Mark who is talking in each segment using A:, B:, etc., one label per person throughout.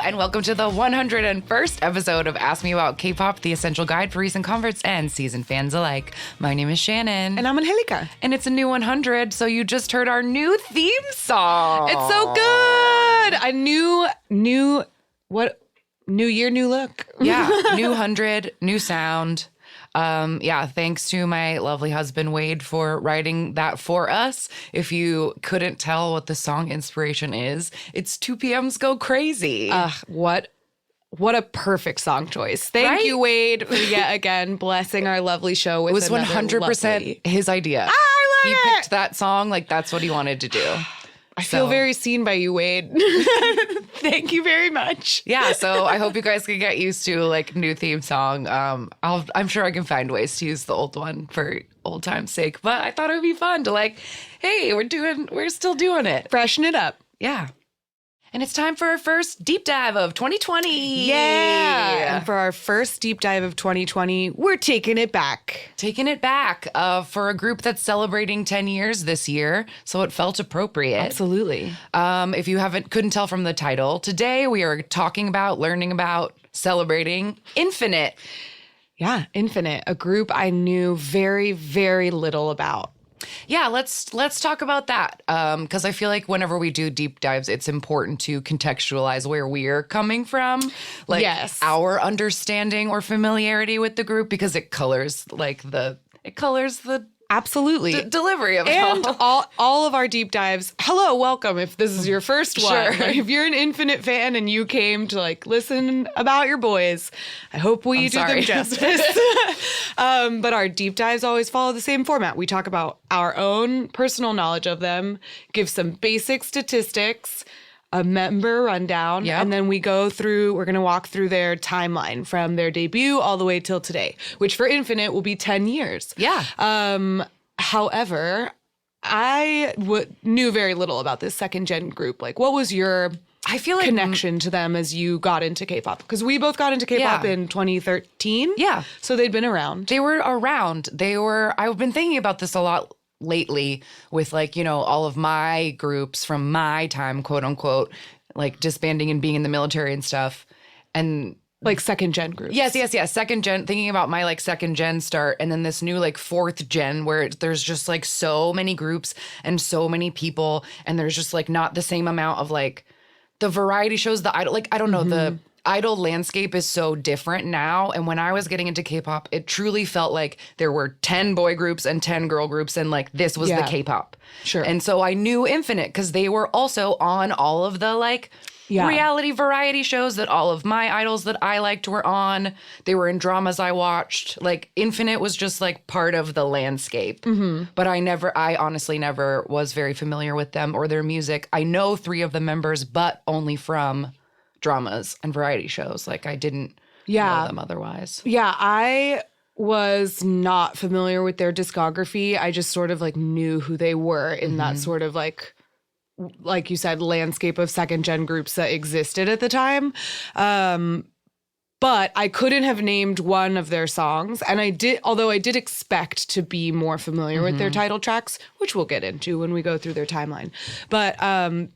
A: and welcome to the 101st episode of Ask Me About K-Pop, the essential guide for recent converts and seasoned fans alike. My name is Shannon.
B: And I'm Angelica.
A: And it's a new 100, so you just heard our new theme song.
B: It's so good! A new year, new look.
A: Yeah, new 100, new sound. Thanks to my lovely husband, Wade, for writing that for us. If you couldn't tell what the song inspiration is, it's 2PM's Go Crazy.
B: What a perfect song choice. Thank you, Wade, for yet again blessing our lovely show with
A: it was 100% his idea.
B: I love
A: he
B: it!
A: picked that song, like that's what he wanted to do.
B: I feel very seen by you, Wade. Thank you very much.
A: Yeah, so I hope you guys can get used to like new theme song. I'm sure I can find ways to use the old one for old time's sake. But I thought it would be fun to like, hey, we're still doing it.
B: Freshen it up.
A: Yeah. And it's time for our first deep dive of 2020.
B: Yeah. And for our first deep dive of 2020, we're taking it back.
A: Taking it back for a group that's celebrating 10 years this year. So it felt appropriate.
B: Absolutely.
A: If you couldn't tell from the title, today we are talking about, learning about, celebrating Infinite.
B: Yeah, Infinite, a group I knew very, very little about.
A: Yeah, let's talk about that because I feel like whenever we do deep dives, it's important to contextualize where we're coming from, like our understanding or familiarity with the group, because it colors the
B: absolutely
A: delivery of
B: and
A: it all.
B: all of our deep dives. Hello, welcome. If this is your first one,
A: Sure.
B: if you're an Infinite fan and you came to like listen about your boys, I hope we do them justice. But our deep dives always follow the same format. We talk about our own personal knowledge of them, give some basic statistics, a member rundown, and then we're going to walk through their timeline from their debut all the way till today, which for Infinite will be 10 years.
A: Yeah.
B: However, I knew very little about this second gen group. Like, what was your connection to them as you got into K-pop? Because we both got into K-pop in 2013.
A: Yeah.
B: So they'd been around.
A: They were around. I've been thinking about this a lot lately with like, all of my groups from my time, quote unquote, like disbanding and being in the military and stuff. And
B: like second gen groups.
A: Yes. Second gen, thinking about my like second gen start and then this new like fourth gen where there's just like so many groups and so many people and there's just like not the same amount of like the variety shows, the idol, like, I don't know, the idol landscape is so different now. And when I was getting into K-pop, it truly felt like there were 10 boy groups and 10 girl groups and like this was the K-pop.
B: Sure.
A: And so I knew Infinite because they were also on all of the like reality variety shows that all of my idols that I liked were on. They were in dramas I watched. Like Infinite was just like part of the landscape. But I honestly never was very familiar with them or their music. I know 3 of the members, but only from dramas and variety shows. Like I didn't know them otherwise.
B: Yeah, I was not familiar with their discography. I just sort of like knew who they were in that sort of like you said, landscape of second gen groups that existed at the time. But I couldn't have named one of their songs. And although I did expect to be more familiar with their title tracks, which we'll get into when we go through their timeline. But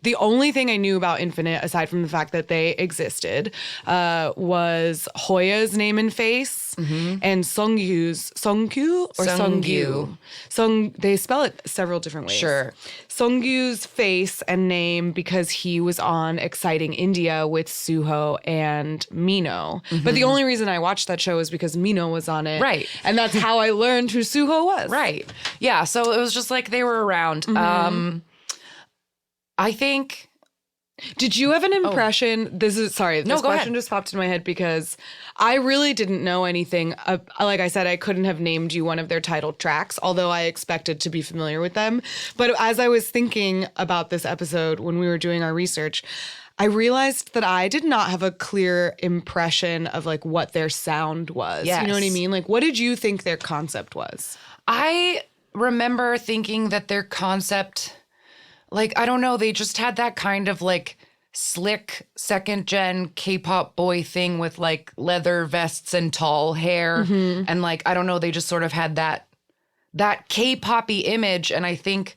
B: the only thing I knew about Infinite, aside from the fact that they existed, was Hoya's Name and Face and Sungyu. They spell it several different ways.
A: Sure.
B: Sungyu's face and name because he was on Exciting India with Suho and Mino. But the only reason I watched that show is because Mino was on it.
A: Right.
B: And that's how I learned who Suho was.
A: Right. Yeah. So it was just like they were around. I think.
B: Did you have an impression? This question just popped in my head because I really didn't know anything. Like I said, I couldn't have named you one of their title tracks, although I expected to be familiar with them. But as I was thinking about this episode when we were doing our research, I realized that I did not have a clear impression of like what their sound was.
A: Yes.
B: You know what I mean? Like, what did you think their concept was?
A: I remember thinking that their concept, like, I don't know, they just had that kind of like slick second gen K-pop boy thing with like leather vests and tall hair. And like, I don't know, they just sort of had that K-poppy image. And I think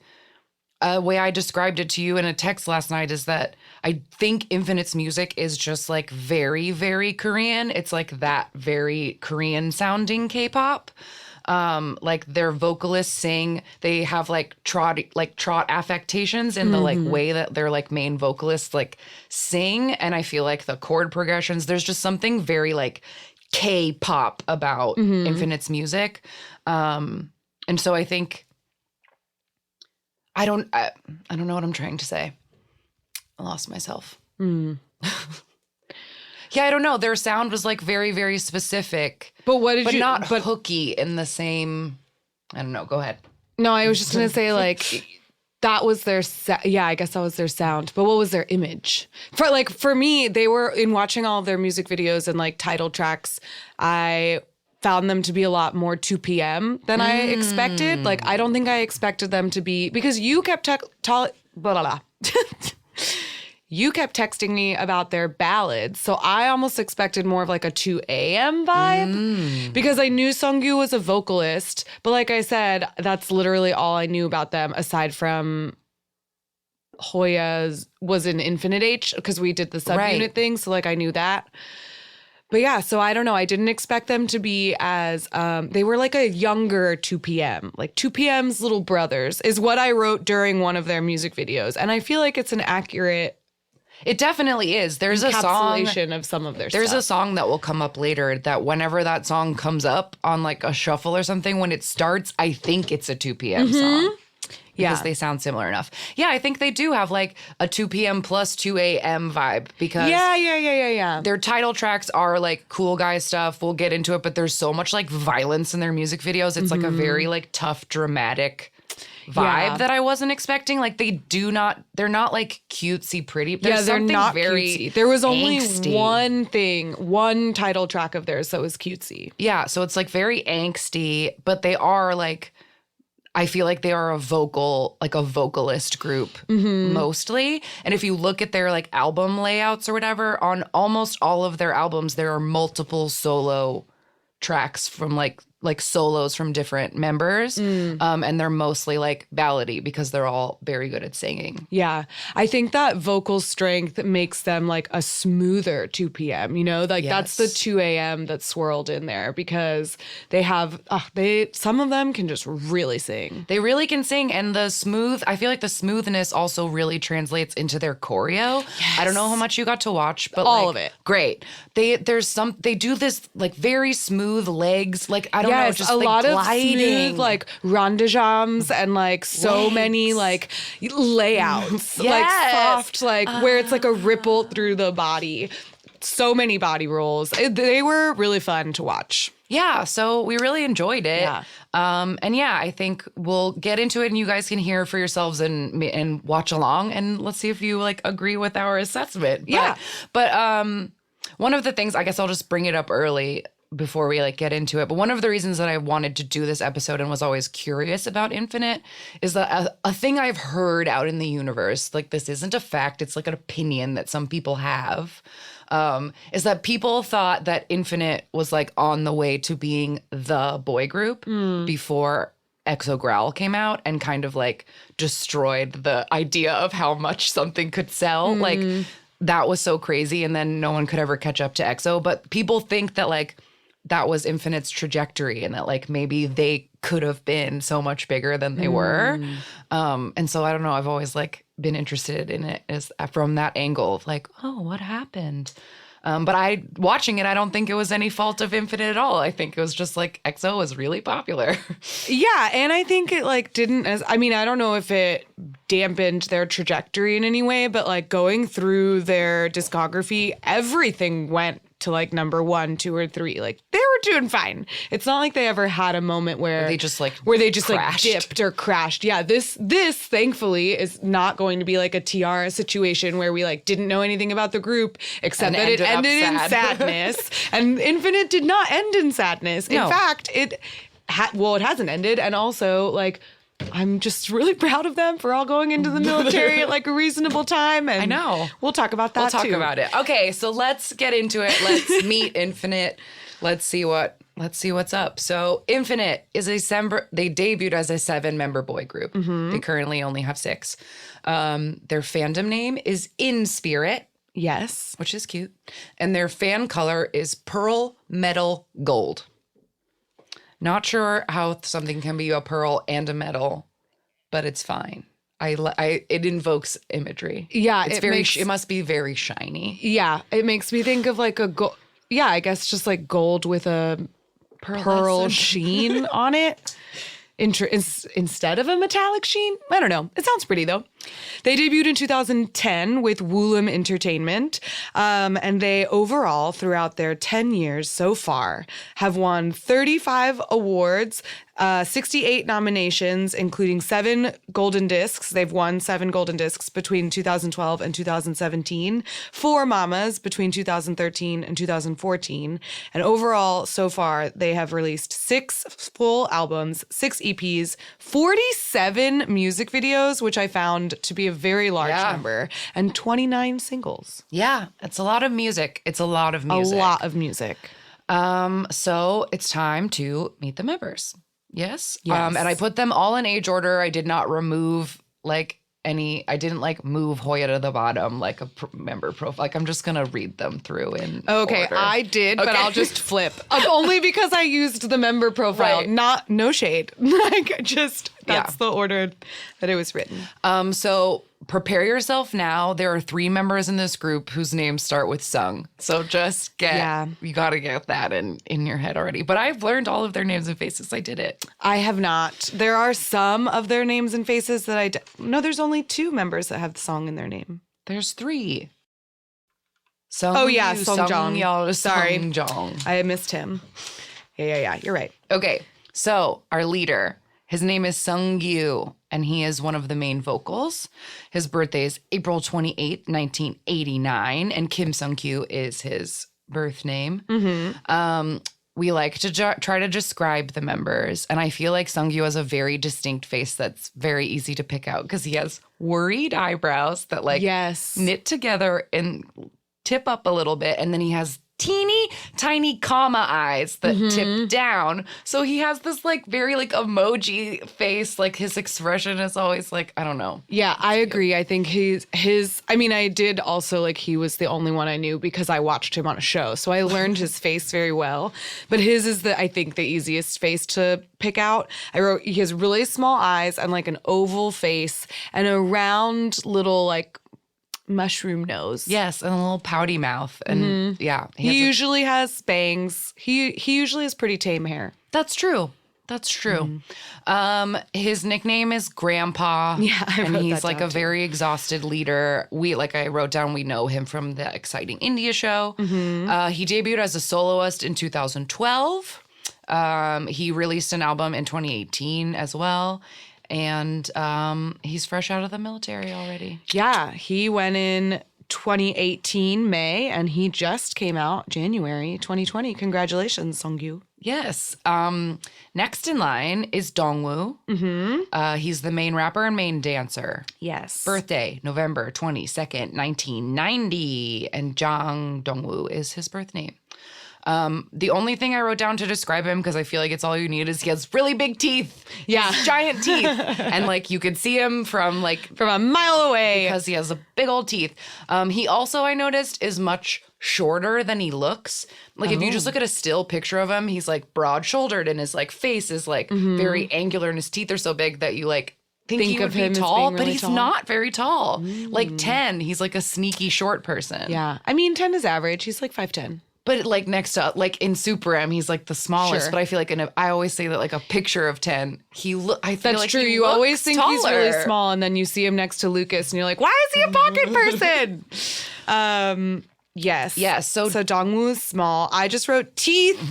A: way I described it to you in a text last night is that I think Infinite's music is just like very, very Korean. It's like that very Korean sounding K-pop. Like their vocalists sing, they have like trot affectations in the like way that their like main vocalists like sing. And I feel like the chord progressions, there's just something very like K-pop about Infinite's music. And so I think, I don't know what I'm trying to say. I lost myself. Yeah, I don't know. Their sound was like very, very specific.
B: But what did
A: but not hooky in the same, I don't know. Go ahead.
B: No, I was just going to say like that was their, I guess that was their sound. But what was their image? For me, they were in watching all of their music videos and like title tracks, I found them to be a lot more 2 p.m. than I expected. Like, I don't think I expected them to be, because you kept you kept texting me about their ballads. So I almost expected more of like a 2 a.m. vibe because I knew Sungyu was a vocalist. But like I said, that's literally all I knew about them aside from Hoya's was in Infinite H because we did the subunit thing. So like I knew that. But yeah, so I don't know. I didn't expect them to be as, they were like a younger 2 p.m. Like 2 p.m.'s little brothers is what I wrote during one of their music videos. And I feel like it's an accurate...
A: It definitely is. There's a song
B: of some of their
A: There's a song that will come up later that whenever that song comes up on like a shuffle or something, when it starts, I think it's a 2 p.m. song. Because they sound similar enough. Yeah, I think they do have like a 2 p.m. plus 2 a.m. vibe because their title tracks are like cool guy stuff. We'll get into it, but there's so much like violence in their music videos. It's like a very like tough, dramatic vibe that I wasn't expecting. Like they're not like cutesy pretty.
B: They're not very cutesy. There was only
A: angsty.
B: one title track of theirs that was cutesy.
A: Yeah, so it's like very angsty, but they are like, I feel like they are a vocalist group mostly. And if you look at their like album layouts or whatever, on almost all of their albums, there are multiple solo tracks from like solos from different members. And they're mostly like ballady because they're all very good at singing.
B: Yeah. I think that vocal strength makes them like a smoother 2 p.m., you know, like that's the 2 a.m. that's swirled in there because they have, some of them can just really sing.
A: They really can sing. And I feel like the smoothness also really translates into their choreo. Yes. I don't know how much you got to watch, but
B: all of it.
A: Great. They do this like very smooth legs. Like, I don't know, just
B: a
A: like
B: lot
A: gliding.
B: Of smooth, like rondejams and like so many like layouts, like soft, like where it's like a ripple through the body. So many body rolls. They were really fun to watch.
A: Yeah, so we really enjoyed it. Yeah. And yeah, I think we'll get into it and you guys can hear for yourselves and watch along and let's see if you like agree with our assessment. But one of the things, I guess I'll just bring it up early before we like get into it. But one of the reasons that I wanted to do this episode and was always curious about Infinite is that a thing I've heard out in the universe, like this isn't a fact, it's like an opinion that some people have, is that people thought that Infinite was like on the way to being the boy group before EXO Growl came out and kind of like destroyed the idea of how much something could sell. Like that was so crazy and then no one could ever catch up to EXO. But people think that like that was Infinite's trajectory and that like maybe they could have been so much bigger than they were. And so I don't know, I've always like been interested in it as from that angle of like, oh, what happened? But watching it, I don't think it was any fault of Infinite at all. I think it was just like EXO was really popular.
B: Yeah, and I think it like I don't know if it dampened their trajectory in any way, but like going through their discography, everything went to like number 1, 2, or 3. Like they were doing fine. It's not like they ever had a moment where
A: they just like
B: dipped or crashed. Yeah, this thankfully is not going to be like a Tiara situation where we like didn't know anything about the group except that it ended in sadness. And Infinite did not end in sadness. In fact, it hasn't ended. And also like I'm just really proud of them for all going into the military at like a reasonable time. And
A: I know.
B: We'll talk about that
A: too. We'll talk about it. Okay, so let's get into it. Let's meet Infinite. Let's see what let's see what's up. So Infinite is they debuted as a 7-member boy group. They currently only have 6. Their fandom name is In Spirit.
B: Yes.
A: Which is cute. And their fan color is pearl metal gold. Not sure how something can be a pearl and a metal, but it's fine. It invokes imagery.
B: Yeah,
A: it must be very shiny.
B: Yeah, it makes me think of like a gold. Yeah, I guess just like gold with a pearl sheen on it. Instead of a metallic sheen. I don't know. It sounds pretty though. They debuted in 2010 with Woollim Entertainment, and they overall, throughout their 10 years so far, have won 35 awards, 68 nominations, including 7 Golden Discs. They've won 7 Golden Discs between 2012 and 2017, 4 Mamas between 2013 and 2014. And overall, so far, they have released 6 full albums, 6 EPs, 47 music videos, which I found to be a very large number, and 29 singles.
A: Yeah, it's a lot of music. A lot of music. So it's time to meet the members. Yes. And I put them all in age order. I did not remove I didn't move Hoya to the bottom like a member profile. Like I'm just going to read them through in order.
B: I did, but I'll just flip. Only because I used the member profile, no shade. That's the order that it was written.
A: So prepare yourself now. There are 3 members in this group whose names start with Sung. So just you got to get that in your head already. But I've learned all of their names and faces. I did it.
B: I have not. There are some of their names and faces that no, there's only 2 members that have the song in their name.
A: There's 3.
B: Songjong. Sorry.
A: Songjong.
B: I missed him. Yeah. You're right.
A: Okay. So our leader, his name is Sungyu, and he is one of the main vocals. His birthday is April 28, 1989, and Kim Sung-kyu is his birth name. We like to try to describe the members, and I feel like Sungyu has a very distinct face that's very easy to pick out because he has worried eyebrows that knit together and tip up a little bit, and then he has teeny tiny comma eyes that tip down. So he has this very emoji face. Like his expression is always I don't know.
B: Yeah, I agree. I think I did also he was the only one I knew because I watched him on a show. So I learned his face very well. But his is I think the easiest face to pick out. I wrote he has really small eyes and an oval face and a round little mushroom nose.
A: Yes, and a little pouty mouth. And
B: he usually has bangs. He usually has pretty tame hair.
A: That's true. His nickname is Grandpa.
B: Yeah,
A: and he's a very exhausted leader. I wrote down, we know him from the Exciting India show. He debuted as a soloist in 2012. He released an album in 2018 as well. And he's fresh out of the military already.
B: Yeah, he went in 2018 May, and he just came out January 2020. Congratulations, Sungyu.
A: Yes. Next in line is Dongwoo. He's the main rapper and main dancer.
B: Yes.
A: Birthday, November 22nd, 1990. And Jang Dongwoo is his birth name. The only thing I wrote down to describe him, because I feel like it's all you need, is he has really big teeth.
B: Yeah.
A: Giant teeth. And you could see him from
B: a mile away.
A: Because he has a big old teeth. He also, I noticed, is much shorter than he looks. If you just look at a still picture of him, he's broad shouldered and his face is very angular and his teeth are so big that you think he would be tall, but he's not very tall. 10, he's a sneaky short person.
B: Yeah. I mean, 10 is average. He's 5'10".
A: But next to in Super M, he's the smallest.
B: Sure.
A: But I feel I always say that a picture of 10,
B: That's true. You always think
A: taller.
B: He's really small, and then you see him next to Lucas, and you're like, why is he a pocket person? Yes.
A: Yes. So
B: Dongwoo is small. I just wrote teeth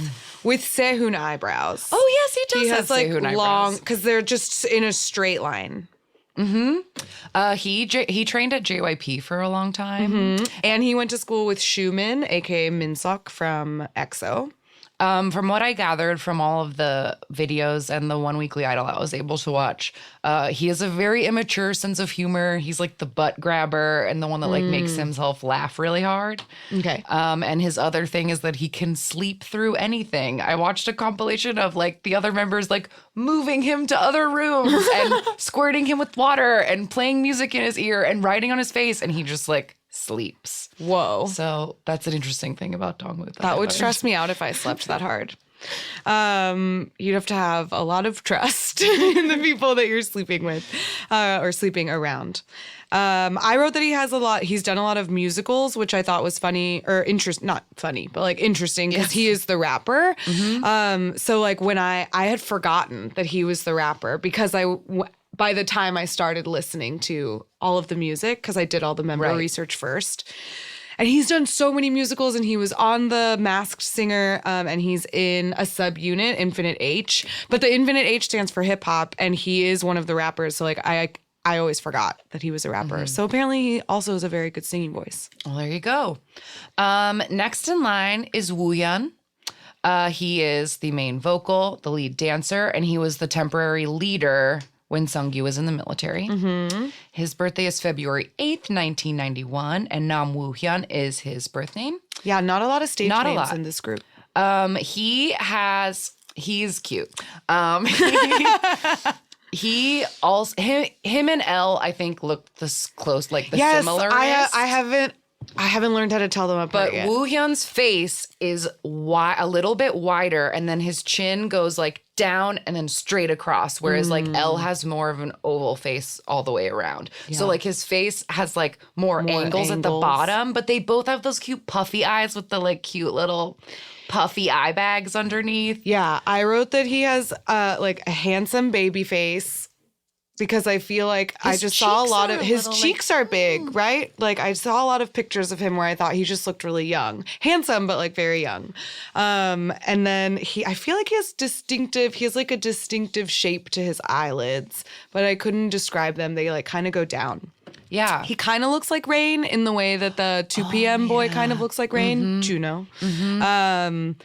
B: with Sehun eyebrows.
A: Oh yes, he does.
B: He
A: have
B: has
A: Sehun
B: long
A: eyebrows
B: because they're just in a straight line.
A: He trained at JYP for a long time.
B: And he went to school with Schumann, aka Minsuk from EXO.
A: From what I gathered from all of the videos and the One Weekly Idol I was able to watch, he has a very immature sense of humor. He's like the butt grabber and the one that like makes himself laugh really hard.
B: Okay.
A: And his other thing is that he can sleep through anything. I watched a compilation of like the other members like moving him to other rooms and squirting him with water and playing music in his ear and writing on his face, and he just like sleeps.
B: Whoa.
A: So that's an interesting thing about Dongwoo.
B: That would stress me out if I slept that hard. You'd have to have a lot of trust in the people that you're sleeping with or sleeping around. I wrote that he's done a lot of musicals, which I thought was funny or not funny, but like interesting because he is the rapper. So like when I had forgotten that he was the rapper because by the time I started listening to all of the music, because I did all the member research first. And he's done so many musicals, and he was on The Masked Singer, and he's in a subunit, Infinite H. But the Infinite H stands for hip hop, and he is one of the rappers. So like I always forgot that he was a rapper. So apparently he also has a very good singing voice.
A: Well, there you go. Next in line is Woohyun. He is the main vocal, the lead dancer, and he was the temporary leader when Seungyu was in the military. His birthday is February 8th, 1991, and Nam Woo-hyun is his birth name.
B: Yeah, not a lot of stage names in this group.
A: He's cute. He also, him and Elle, I think, look this close, like the similar.
B: I haven't learned how to tell them apart
A: but
B: yet.
A: Woo-hyun's face is a little bit wider, and then his chin goes like down and then straight across, whereas like Elle has more of an oval face all the way around. Yeah. So like his face has like more angles at the bottom, but they both have those cute puffy eyes with the like cute little puffy eye bags underneath.
B: Yeah, I wrote that he has like a handsome baby face. Because I feel like I just saw a lot of his cheeks are big, right? Like I saw a lot of pictures of him where I thought he just looked really young, handsome, but like very young. And then I feel like he has like a distinctive shape to his eyelids, but I couldn't describe them. They like kind of go down.
A: Yeah.
B: He kind of looks like Rain in the way that the 2 p.m. boy kind of looks like Rain, Juno. And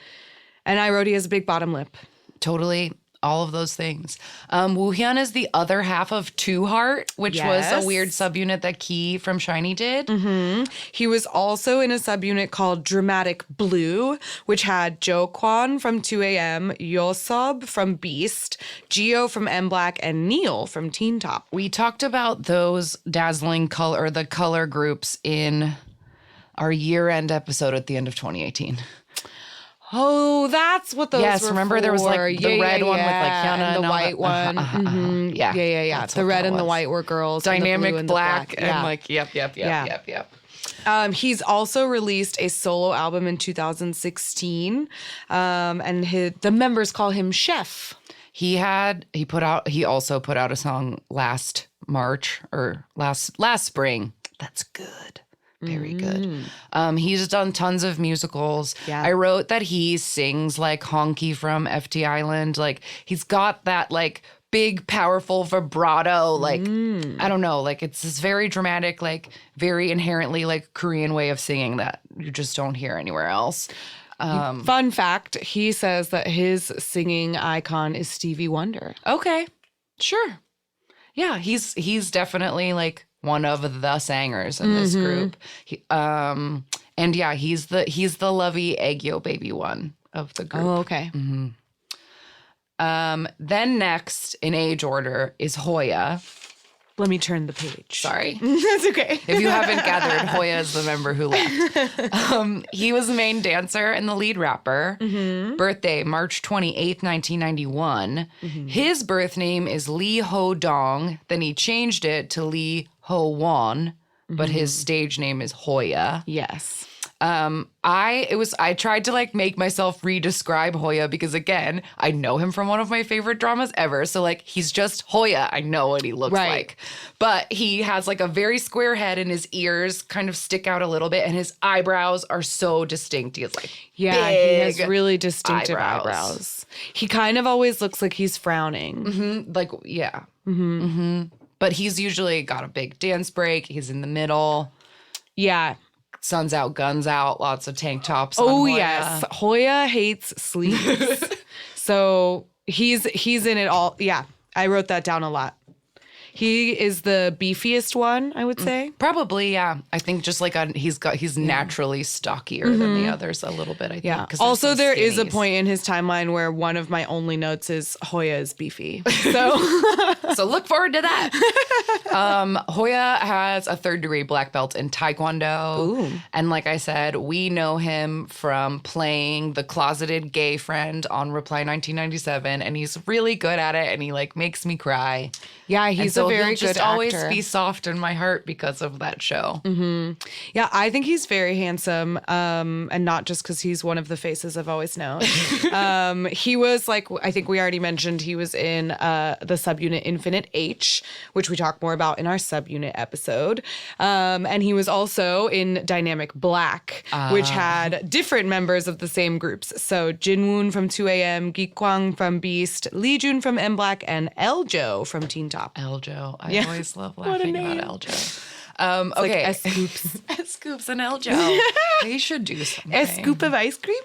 B: I wrote he has a big bottom lip.
A: Totally. All of those things. Woohyun is the other half of Two Heart, which was a weird subunit that Key from SHINee did.
B: He was also in a subunit called Dramatic Blue, which had Jo Kwon from 2AM, Yosob from Beast, Gio from M Black, and Neil from Teen Top.
A: We talked about those dazzling the color groups in our year-end episode at the end of 2018.
B: Oh, that's what those were
A: remember
B: for.
A: There was like the red one with like Hyuna
B: and the white one. Yeah. The red and the white were girls.
A: Dynamic
B: and the
A: black
B: and
A: like yep.
B: He's also released a solo album in 2016, and the members call him Chef.
A: He also put out a song last March or last spring. That's good. Very good. He's done tons of musicals. Yeah. I wrote that he sings like Honky from FT Island. Like he's got that like big, powerful vibrato. Like, I don't know, like it's this very dramatic, like very inherently like Korean way of singing that you just don't hear anywhere else.
B: Fun fact, he says that his singing icon is Stevie Wonder.
A: Okay, sure. Yeah, he's definitely like one of the singers in this group. And yeah, he's the lovey Aegyo baby one of the group.
B: Oh, okay.
A: Then next in age order is Hoya.
B: Let me turn the page.
A: Sorry.
B: That's okay.
A: If you haven't gathered, Hoya is the member who left. He was the main dancer and the lead rapper. Birthday, March 28th, 1991. His birth name is Lee Ho Dong. Then he changed it to Lee Ho Won, but his stage name is Hoya.
B: Yes.
A: I tried to like make myself re-describe Hoya because again, I know him from one of my favorite dramas ever. So like he's just Hoya. I know what he looks like. But he has like a very square head and his ears kind of stick out a little bit and his eyebrows are so distinct. He has like
B: he has really distinctive eyebrows. He kind of always looks like he's frowning.
A: Like, yeah. But he's usually got a big dance break. He's in the middle.
B: Yeah.
A: Suns out, guns out, lots of tank tops on
B: Oh,
A: Hoya.
B: yes. Hoya hates sleeves. So he's in it all. Yeah, I wrote that down a lot. He is the beefiest one, I would say.
A: Probably, yeah. I think just like he's naturally stockier than the others a little bit, I think.
B: Yeah.
A: 'Cause they're
B: Also,
A: so
B: there is a
A: skinnies.
B: point in his timeline where one of my only notes is Hoya is beefy. So
A: So look forward to that. Hoya has a 3rd-degree black belt in Taekwondo.
B: Ooh.
A: And like I said, we know him from playing the closeted gay friend on Reply 1997. And he's really good at it. And he like makes me cry.
B: yeah, he's
A: So
B: a very
A: he'll just
B: good
A: always
B: actor.
A: be soft in my heart because of that show.
B: Yeah, I think he's very handsome, and not just because he's one of the faces I've always known. He was like, I think we already mentioned, he was in the subunit Infinite H, which we talk more about in our subunit episode. And he was also in Dynamic Black, which had different members of the same groups. So Jinwoon from 2AM, Gikwang from Beast, Lee Jun from M Black, and Eljo from Teen Top.
A: Eljo. I
B: Yeah.
A: always love
B: What a
A: laughing
B: name.
A: about Eljo. Okay.
B: Like scoops.
A: Scoops and Eljo. They should do something.
B: A scoop of ice cream?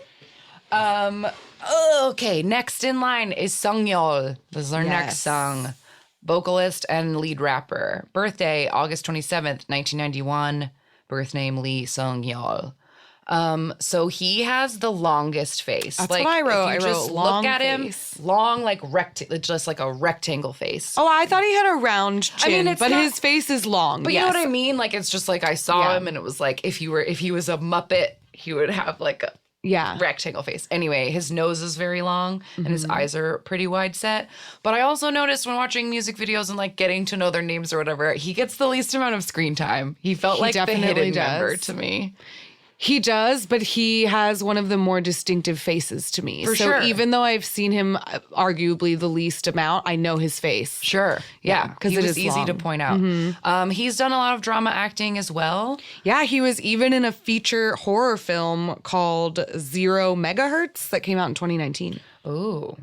A: Okay, next in line is Sungyol. This is our next
B: Yes.
A: song. Vocalist and lead rapper. Birthday, August 27th, 1991. Birth name, Lee Sungyol. So he has the longest face.
B: That's what I wrote.
A: If you
B: I
A: just
B: wrote long
A: look at
B: face.
A: him, long, like just like a rectangle face.
B: Oh, I thought he had a round chin,
A: it's
B: but
A: not-
B: his face is long.
A: But you know what I mean? Like, it's just like I saw
B: Yeah.
A: him and it was like if he was a Muppet, he would have like a
B: Yeah.
A: rectangle face. Anyway, his nose is very long and his eyes are pretty wide set. But I also noticed when watching music videos and like getting to know their names or whatever, he gets the least amount of screen time. He felt
B: He
A: like the
B: definitely
A: hidden member
B: does.
A: to me.
B: He does, but he has one of the more distinctive faces to me.
A: For
B: so
A: sure.
B: even though I've seen him arguably the least amount, I know his face.
A: Sure. Yeah.
B: 'cause
A: He
B: it
A: was
B: is
A: easy to
B: long.
A: point out. He's done a lot of drama acting as well.
B: Yeah, he was even in a feature horror film called 0 Megahertz that came out in 2019.
A: Ooh.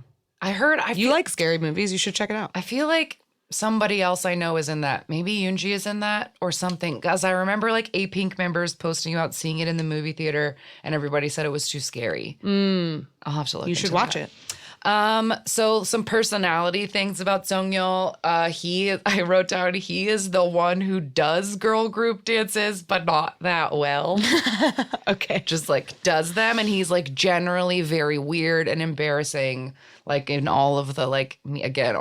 B: You like scary movies, you should check it out.
A: I feel like somebody else I know is in that. Maybe Yoonji is in that or something. Because I remember like A-Pink members posting about seeing it in the movie theater and everybody said it was too scary. I'll have to look
B: You should
A: into
B: watch
A: that.
B: it.
A: So some personality things about Seongyul. I wrote down he is the one who does girl group dances, but not that well.
B: Okay.
A: Just like does them, and he's like generally very weird and embarrassing. Like in all of the all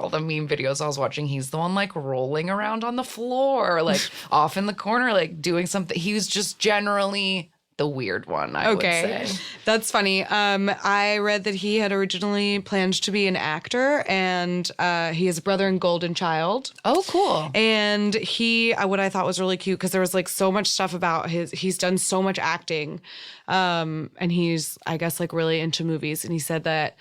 A: the meme videos I was watching, he's the one like rolling around on the floor, like off in the corner, like doing something. He was just generally the weird one, I would say.
B: That's funny. I read that he had originally planned to be an actor, and he has a brother and golden child.
A: Oh, cool.
B: And what I thought was really cute, because there was like so much stuff about he's done so much acting, and he's, I guess, like really into movies. And he said that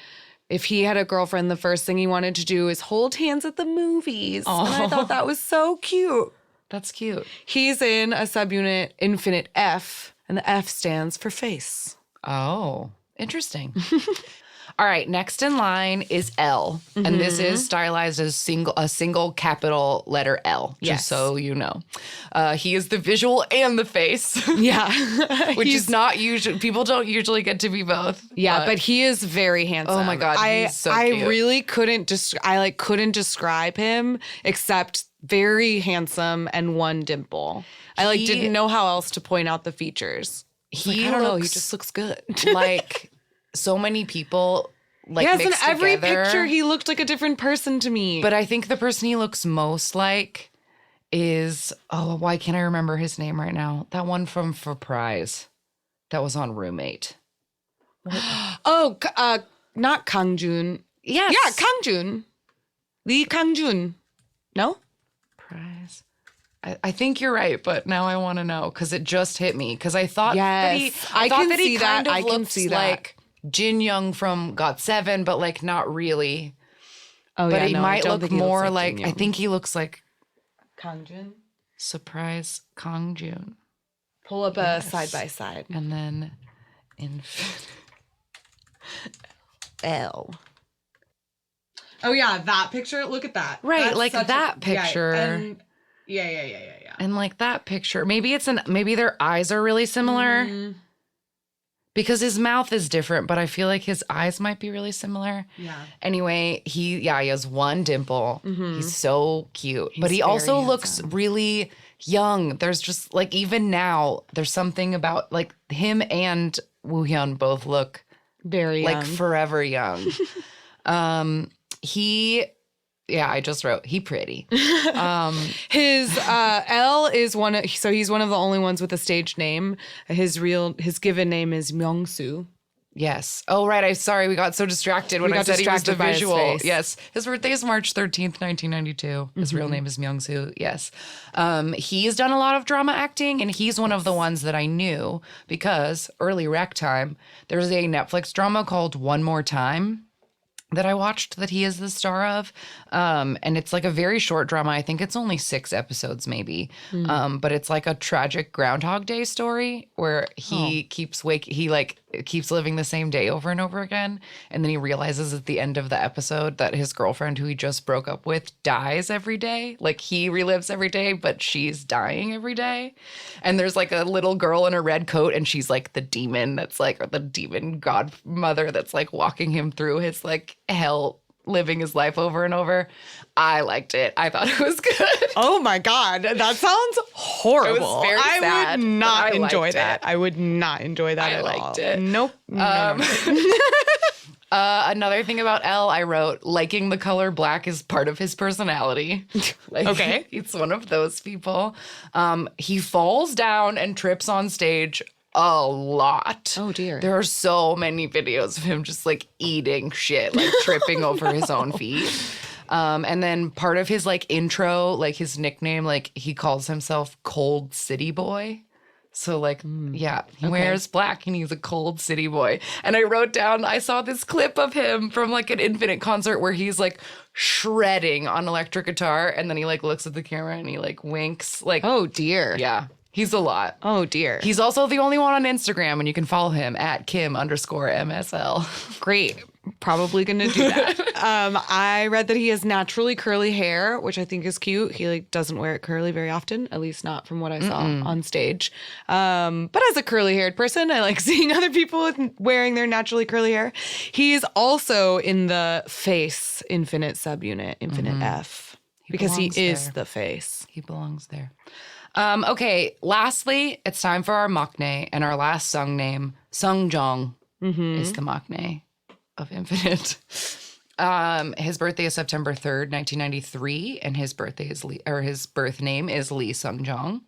B: if he had a girlfriend, the first thing he wanted to do is hold hands at the movies. And I thought that was so cute.
A: That's cute.
B: He's in a subunit Infinite F, and the F stands for face.
A: Oh, interesting. All right, next in line is L, and this is stylized as a single capital letter L, just
B: Yes.
A: so you know. He is the visual and the face,
B: Yeah.
A: which is not usual. People don't usually get to be both.
B: Yeah, but he is very handsome.
A: Oh my God, he's so
B: I
A: cute.
B: really couldn't couldn't describe him except very handsome and one dimple. I
A: He-
B: didn't know how else to point out the features.
A: he
B: I don't know, he
A: looks
B: just looks good.
A: like so many people like
B: Yes, in
A: mixed
B: every
A: together.
B: picture he looked like a different person to me.
A: But I think the person he looks most like is, why can't I remember his name right now? That one from For Prize that was on Roommate.
B: Not Kangjun.
A: Yes.
B: Yeah, Kangjun. Lee Kangjun. No?
A: Prize. I think you're right, but now I want to know because it just hit me. Because I thought that he,
B: Yes,
A: I
B: I
A: thought
B: can
A: that he
B: see that.
A: kind of
B: I can
A: looked
B: see that.
A: like Jin Young from GOT7, but like not really.
B: Oh,
A: But
B: yeah,
A: he
B: no, I
A: might
B: don't
A: look
B: think he looks
A: more
B: Jin
A: like I
B: Young.
A: think he looks like
B: Kangjun.
A: Surprise Kong Jun,
B: Pull up a side by side.
A: and then
B: L. Oh yeah, that picture. Look at that.
A: Right,
B: That's
A: like
B: such
A: that picture.
B: Yeah.
A: And like that picture, maybe their eyes are really similar because his mouth is different, but I feel like his eyes might be really similar.
B: Yeah.
A: Anyway, he has one dimple. He's so cute, but he
B: very
A: also looks
B: handsome.
A: really young. There's just like, even now, there's something about like him and Woo Hyun both look
B: Very
A: like
B: young.
A: forever young. I just wrote, he pretty.
B: His L is he's one of the only ones with a stage name. His given name is Myung-soo.
A: Yes. Oh, right. Sorry, we got so distracted when I said he was the visual.
B: His face.
A: Yes. His birthday is March 13th, 1992. His real name is Myung-soo. Yes. He's done a lot of drama acting, and he's one of the ones that I knew because early rec time, there's a Netflix drama called One More Time that I watched that he is the star of. And it's like a very short drama. I think it's only 6 episodes maybe. But it's like a tragic Groundhog Day story where he keeps living the same day over and over again. And then he realizes at the end of the episode that his girlfriend who he just broke up with dies every day. Like he relives every day, but she's dying every day. And there's like a little girl in a red coat and she's like the demon that's like, or the demon godmother that's like walking him through his like hell, living his life over and over. I liked it. I thought it was good.
B: Oh my God. That sounds horrible.
A: It was very sad,
B: I would not
A: but I
B: enjoy
A: liked
B: that.
A: it.
B: I would not enjoy that at all.
A: I liked it.
B: Nope.
A: Another thing about Elle, I wrote, liking the color black is part of his personality. Like,
B: Okay.
A: He's one of those people. He falls down and trips on stage a lot.
B: Oh, dear.
A: There are so many videos of him just like eating shit, like tripping over his own feet. And then part of his like intro, like his nickname, like he calls himself Cold City Boy. So like, he wears black and he's a cold city boy. And I wrote down, I saw this clip of him from like an Infinite concert where he's like shredding on electric guitar. And then he like looks at the camera and he like winks. Like,
B: Oh, dear.
A: yeah, he's a lot.
B: Oh, dear.
A: He's also the only one on Instagram and you can follow him at Kim_MSL.
B: Great. Probably going to do that. I read that he has naturally curly hair, which I think is cute. He like doesn't wear it curly very often, at least not from what I saw on stage. But as a curly haired person, I like seeing other people wearing their naturally curly hair. He is also in the Face Infinite subunit, Infinite F, because he is
A: there.
B: the face.
A: He belongs there. Okay, lastly, it's time for our maknae, and our last sung name, Sungjong, is the maknae of Infinite. His birthday is September 3rd, 1993, and his birth name is Lee Sungjong.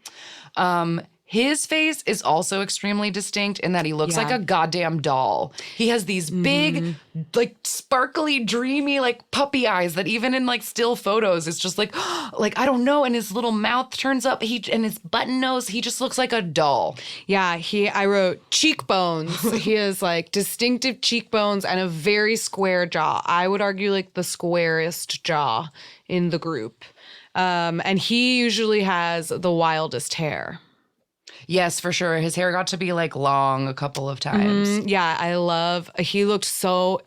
A: His face is also extremely distinct in that he looks like a goddamn doll. He has these big, like sparkly, dreamy, like puppy eyes that even in like still photos, it's just like, like, I don't know. And his little mouth turns up and his button nose, he just looks like a doll.
B: Yeah, I wrote cheekbones. He has like distinctive cheekbones and a very square jaw. I would argue like the squarest jaw in the group. And he usually has the wildest hair.
A: Yes, for sure. His hair got to be like long a couple of times.
B: Yeah, he looks so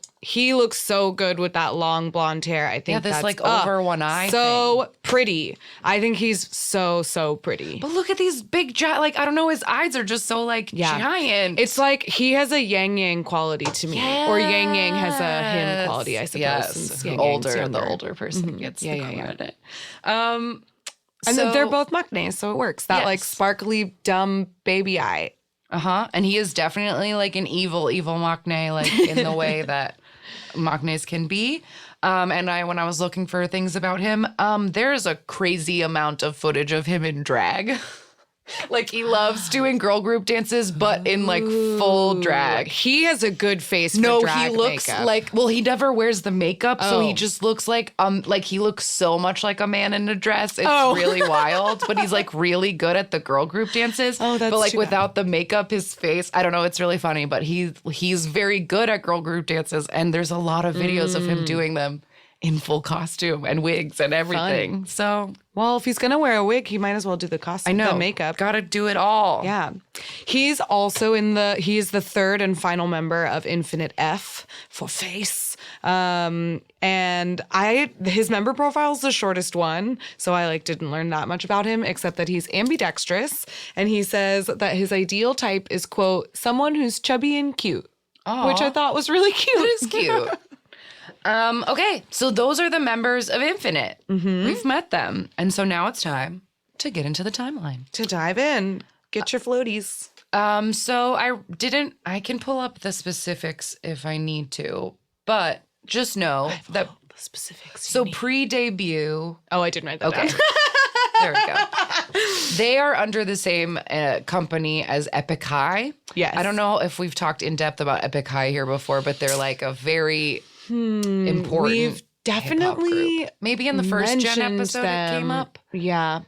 B: good with that long blonde hair. I think
A: this
B: that's
A: like over one eye
B: so pretty. I think he's so pretty.
A: But look at these big like I don't know, his eyes are just so like giant.
B: It's like he has a yang yang quality to me, or yang yang has a him quality. I suppose.
A: Yes,
B: since Yang Yang's
A: the
B: younger.
A: older person gets the credit.
B: And they're both maknaes, so it works. That like sparkly, dumb baby eye.
A: And he is definitely like an evil maknae, like in the way that maknaes can be. And when I was looking for things about him, there's a crazy amount of footage of him in drag. Like he loves doing girl group dances, but in like full drag.
B: He has a good face for drag
A: he looks
B: makeup.
A: like, well, he never wears the makeup, so he just looks like he looks so much like a man in a dress. It's really wild, but he's like really good at the girl group dances.
B: Oh, that's
A: but like
B: too
A: without the makeup, his face, I don't know, it's really funny, but he's very good at girl group dances, and there's a lot of videos of him doing them in full costume and wigs and everything.
B: Fun.
A: So,
B: well, if he's gonna wear a wig, he might as well do the costume, the makeup.
A: Gotta do it all.
B: Yeah. He's also he's the third and final member of Infinite F for Face. And his member profile is the shortest one, so I didn't learn that much about him, except that he's ambidextrous, and he says that his ideal type is, quote, someone who's chubby and cute, which I thought was really cute.
A: It is cute. Okay, so those are the members of Infinite. Mm-hmm. We've met them, and so now it's time to get into the timeline.
B: To dive in. Get your floaties.
A: So I can pull up the specifics if I need to, but just know that
B: the specifics.
A: So pre-debut.
B: Oh, I didn't write that down.
A: There we go. They are under the same company as Epic High.
B: Yes.
A: I don't know if we've talked in depth about Epic High here before, but they're a very important.
B: We've definitely
A: maybe in the first gen episode it came up.
B: Yeah.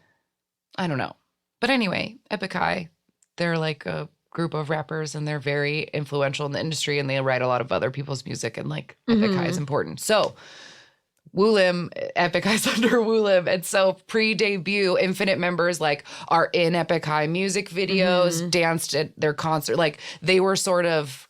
A: I don't know. But anyway, Epic High, they're a group of rappers and they're very influential in the industry and they write a lot of other people's music and Epic High is important. So Woolim, Epic High's under Woolim. And so pre-debut, Infinite members are in Epic High music videos, danced at their concert. They were sort of,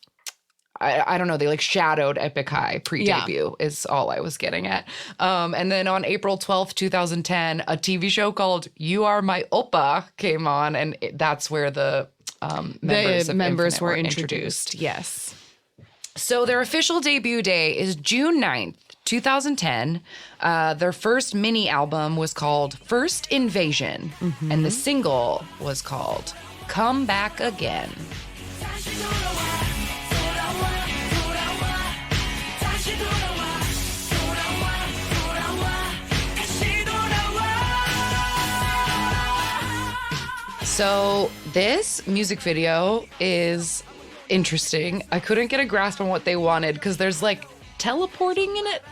A: I don't know, they shadowed Epic High pre-debut is all I was getting at. And then on April 12th, 2010, a TV show called You Are My Oppa came on, and that's where the members were introduced.
B: Yes.
A: So their official debut day is June 9th, 2010. Their first mini album was called First Invasion, and the single was called Come Back Again. So this music video is interesting. I couldn't get a grasp on what they wanted because there's teleporting in it,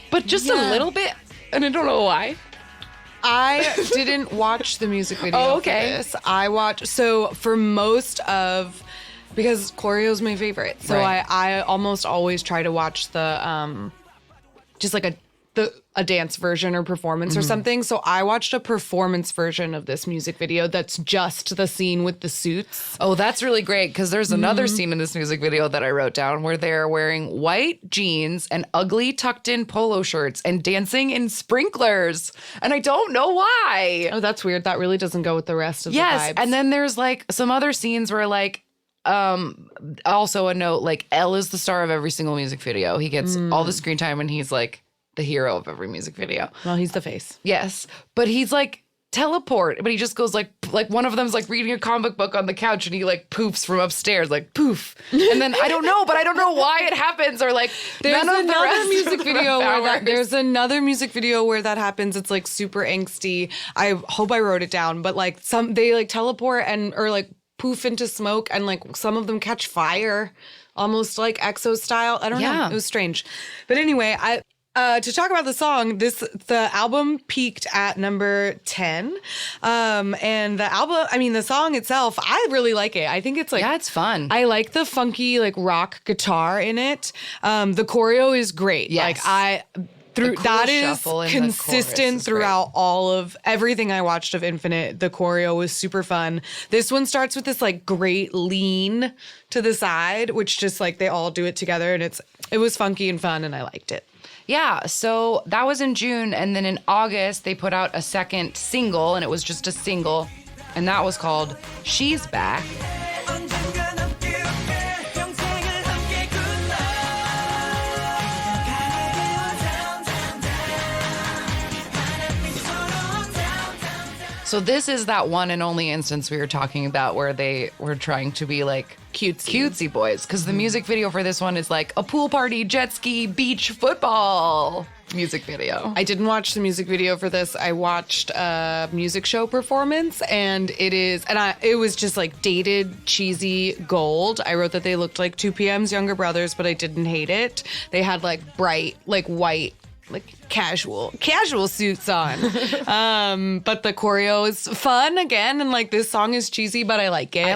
A: but just a little bit, and I don't know why.
B: I didn't watch the music video for this. I watched, so for most of, because choreo is my favorite, so right. I almost always try to watch the, just a dance version or performance or something. So I watched a performance version of this music video that's just the scene with the suits.
A: Oh, that's really great because there's another scene in this music video that I wrote down where they're wearing white jeans and ugly tucked in polo shirts and dancing in sprinklers. And I don't know why.
B: Oh, that's weird. That really doesn't go with the rest of the vibes.
A: Yes, and then there's some other scenes where also a note, Elle is the star of every single music video. He gets all the screen time and he's the hero of every music video.
B: Well, he's the face.
A: Yes. But he's teleport, but he just goes one of them's reading a comic book on the couch and he poofs from upstairs, poof. And then I don't know why it happens or
B: there's another music video where there's another music video where that happens. It's super angsty. I hope I wrote it down, but they teleport and or poof into smoke and some of them catch fire almost EXO style. I don't know. It was strange. But anyway, to talk about the song, the album peaked at number 10. And the song itself, I really like it. I think it's
A: it's fun.
B: I like the funky rock guitar in it. The choreo is great.
A: Yes.
B: That is consistent throughout all of everything I watched of Infinite. The choreo was super fun. This one starts with this great lean to the side, which just they all do it together, and it was funky and fun, and I liked it.
A: Yeah, so that was in June, and then in August, they put out a second single, and it was just a single, and that was called She's Back. So this is that one and only instance we were talking about where they were trying to be cutesy boys. Because the music video for this one is a pool party, jet ski, beach, football music video.
B: I didn't watch the music video for this. I watched a music show performance, and it was just dated, cheesy gold. I wrote that they looked like 2PM's younger brothers, but I didn't hate it. They had bright, white, casual suits on. But the choreo is fun again, and this song is cheesy, but I like it.
A: I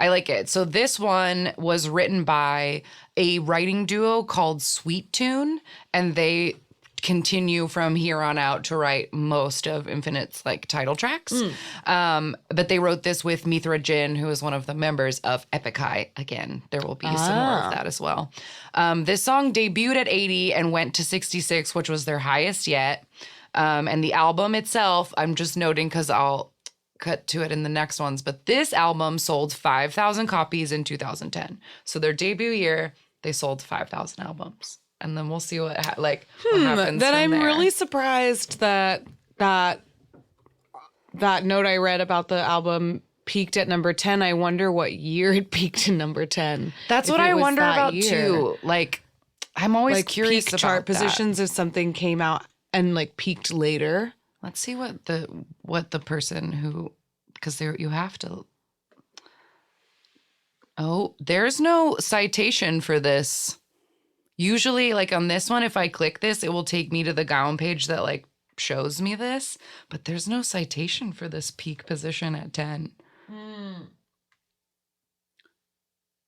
A: like it. So this one was written by a writing duo called Sweet Tune, and they continue from here on out to write most of Infinite's like title tracks. But they wrote this with Mithra Jin, who is one of the members of Epic High. Again, there will be some more of that as well. This song debuted at 80 and went to 66, which was their highest yet. And the album itself, I'm just noting because I'll cut to it in the next ones, but this album sold 5,000 copies in 2010. So their debut year, they sold 5,000 albums. And then we'll see what happens.
B: Then I'm
A: there.
B: really surprised that note I read about the album peaked at number 10. I wonder what year it peaked in number 10.
A: That's what I wonder about too. Like, I'm always curious
B: peak
A: about
B: chart
A: that.
B: positions if something came out and like peaked later.
A: Let's see what the person who, because there you have to. Oh, there's no citation for this. Usually, like on this one, if I click this, it will take me to the Gaon page that like shows me this, but there's no citation for this peak position at 10.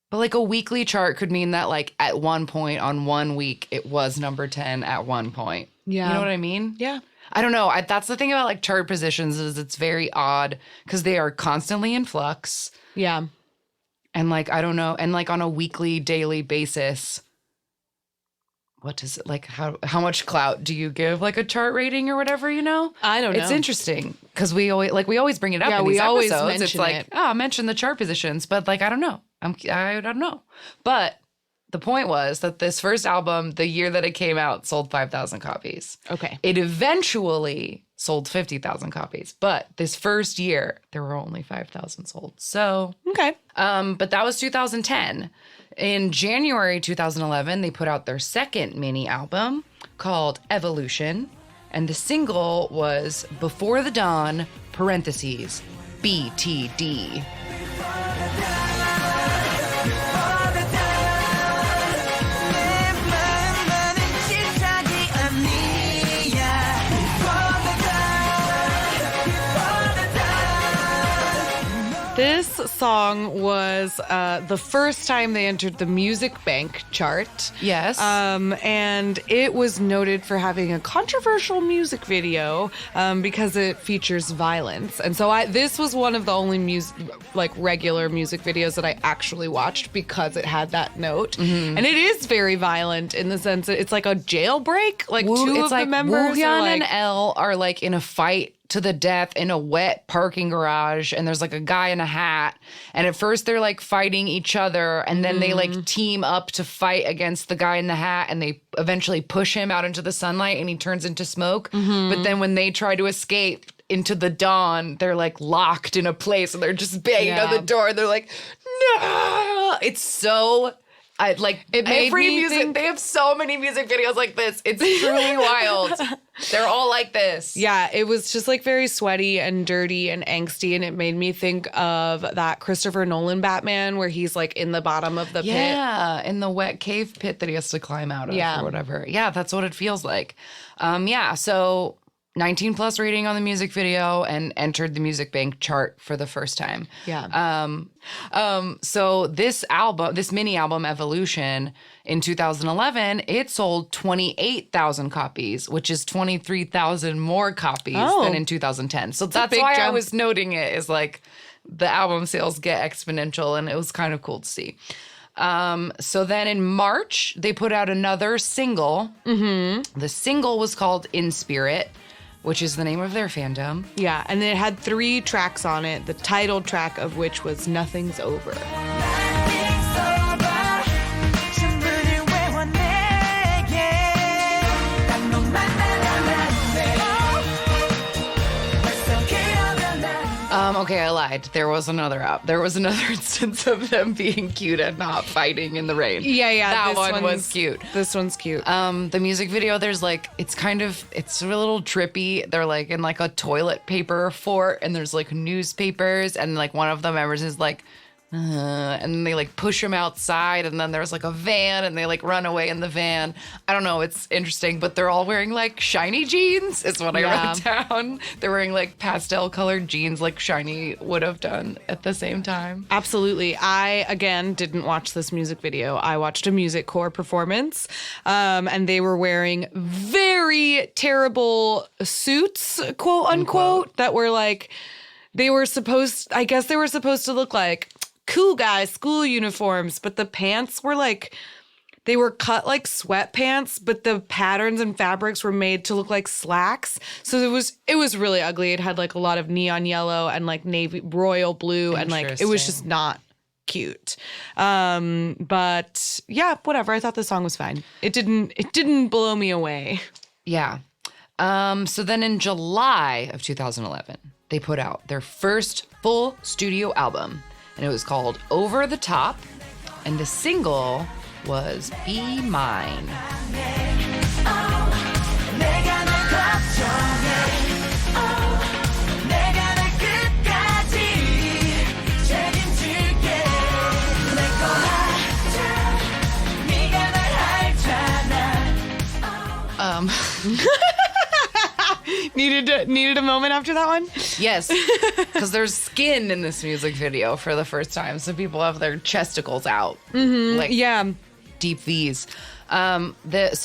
A: But like a weekly chart could mean that like at one point on 1 week, it was number 10 at one point.
B: Yeah.
A: You know what I mean?
B: Yeah.
A: I don't know. That's the thing about like chart positions is it's very odd because they are constantly in flux.
B: Yeah.
A: And like, I don't know. And like on a weekly, daily basis, what does it like? How much clout do you give like a chart rating or whatever? You know,
B: I don't know.
A: It's interesting because we always bring it up.
B: Yeah,
A: in these
B: we always
A: episodes. It's
B: mention
A: like
B: it.
A: Mention the chart positions, but like I don't know. I don't know. But the point was that this first album, the year that it came out, sold 5,000 copies.
B: Okay.
A: It eventually sold 50,000 copies, but this first year there were only 5,000 sold. So
B: Okay.
A: but that was 2010. In January 2011, they put out their second mini album called Evolution, and the single was Before the Dawn, parentheses, BTD.
B: This song was the first time they entered the Music Bank chart.
A: Yes.
B: And it was noted for having a controversial music video because it features violence. And so this was one of the only regular music videos that I actually watched because it had that note. Mm-hmm. And it is very violent in the sense that it's like a jailbreak. Like two of the members
A: Woo-hyun and Elle are like in a fight to the death in a wet parking garage, and there's like a guy in a hat, and at first they're like fighting each other, and then they like team up to fight against the guy in the hat, and they eventually push him out into the sunlight and he turns into smoke. But then when they try to escape into the dawn, they're like locked in a place and they're just banging on the door. They're like, no. It's so they have so many music videos like this. It's truly wild. They're all like this.
B: Yeah, it was just like very sweaty and dirty and angsty, and it made me think of that Christopher Nolan Batman where he's like in the bottom of the pit.
A: Yeah, in the wet cave pit that he has to climb out of or whatever. Yeah, that's what it feels like. So 19 plus rating on the music video and entered the Music Bank chart for the first time.
B: Yeah.
A: So this mini album Evolution in 2011, it sold 28,000 copies, which is 23,000 more copies than in 2010. So that's why I was noting it is like the album sales get exponential, and it was kind of cool to see. So then in March, they put out another single. Mm-hmm. The single was called In Spirit, which is the name of their fandom.
B: Yeah, and it had 3 tracks on it, the title track of which was Nothing's Over.
A: Okay, I lied. There was another instance of them being cute and not fighting in the rain.
B: Yeah.
A: That one was cute.
B: This one's cute.
A: The music video, there's like, it's a little trippy. They're like in like a toilet paper fort, and there's like newspapers, and like one of the members is like and then they like push him outside, and then there's like a van, and they like run away in the van. I don't know, it's interesting, but they're all wearing like shiny jeans is what I wrote down. They're wearing like pastel colored jeans like Shiny would have done at the same time.
B: Absolutely. I, again, didn't watch this music video. I watched a music core performance, and they were wearing very terrible suits, quote unquote, that were like, they were supposed to look like cool guys school uniforms, but the pants were like, they were cut like sweatpants, but the patterns and fabrics were made to look like slacks. So it was really ugly. It had like a lot of neon yellow and like navy royal blue, and like it was just not cute. But yeah, whatever. I thought the song was fine. It didn't blow me away.
A: Yeah. So then in July of 2011, they put out their first full studio album, and it was called Over the Top, and the single was Be Mine.
B: Needed a moment after that one?
A: Yes, because there's skin in this music video for the first time, so people have their chesticles out.
B: Mm-hmm.
A: Like,
B: yeah.
A: Deep V's. So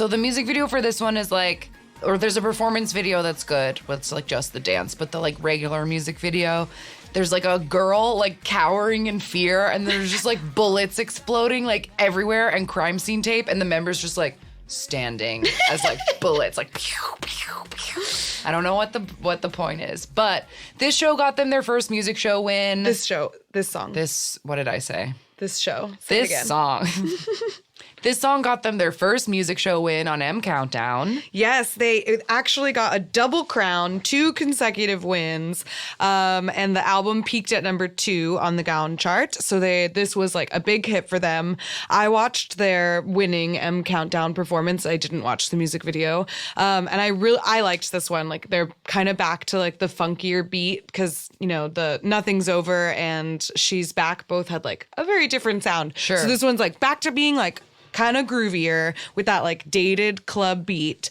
A: the music video for this one is like, or there's a performance video that's good, but it's like just the dance, but the like regular music video, there's like a girl like cowering in fear, and there's just like bullets exploding like everywhere, and crime scene tape, and the members just like standing as like bullets like pew, pew, pew. I don't know what the point is, but this show got them their first music show win.
B: This song.
A: What did I say?
B: This show.
A: Say this song. This song got them their first music show win on M Countdown.
B: Yes, they actually got a double crown, 2 consecutive wins, and the album peaked at number 2 on the Gaon chart. So this was like a big hit for them. I their winning M Countdown performance. I didn't watch the music video, and I liked this one. Like they're kind of back to like the funkier beat, because the Nothing's Over and She's Back both had like a very different sound.
A: Sure.
B: So this one's like back to being like kind of groovier with that like dated club beat.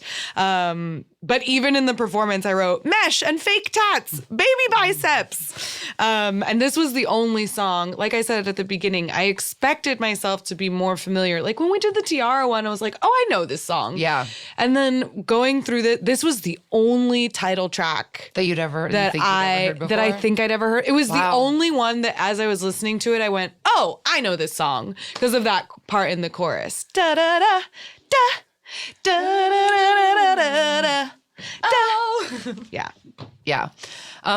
B: But even in the performance, I wrote mesh and fake tats, baby biceps. And this was the only song, like I said at the beginning, I expected myself to be more familiar. Like when we did the Tiara one, I was like, oh, I know this song.
A: Yeah.
B: And then going through this was the only title track
A: that I
B: think I'd ever heard. It was the only one that as I was listening to it, I went, oh, I know this song because of that part in the chorus. Da da da da. Da, da, da, da, da, da. Oh.
A: Yeah.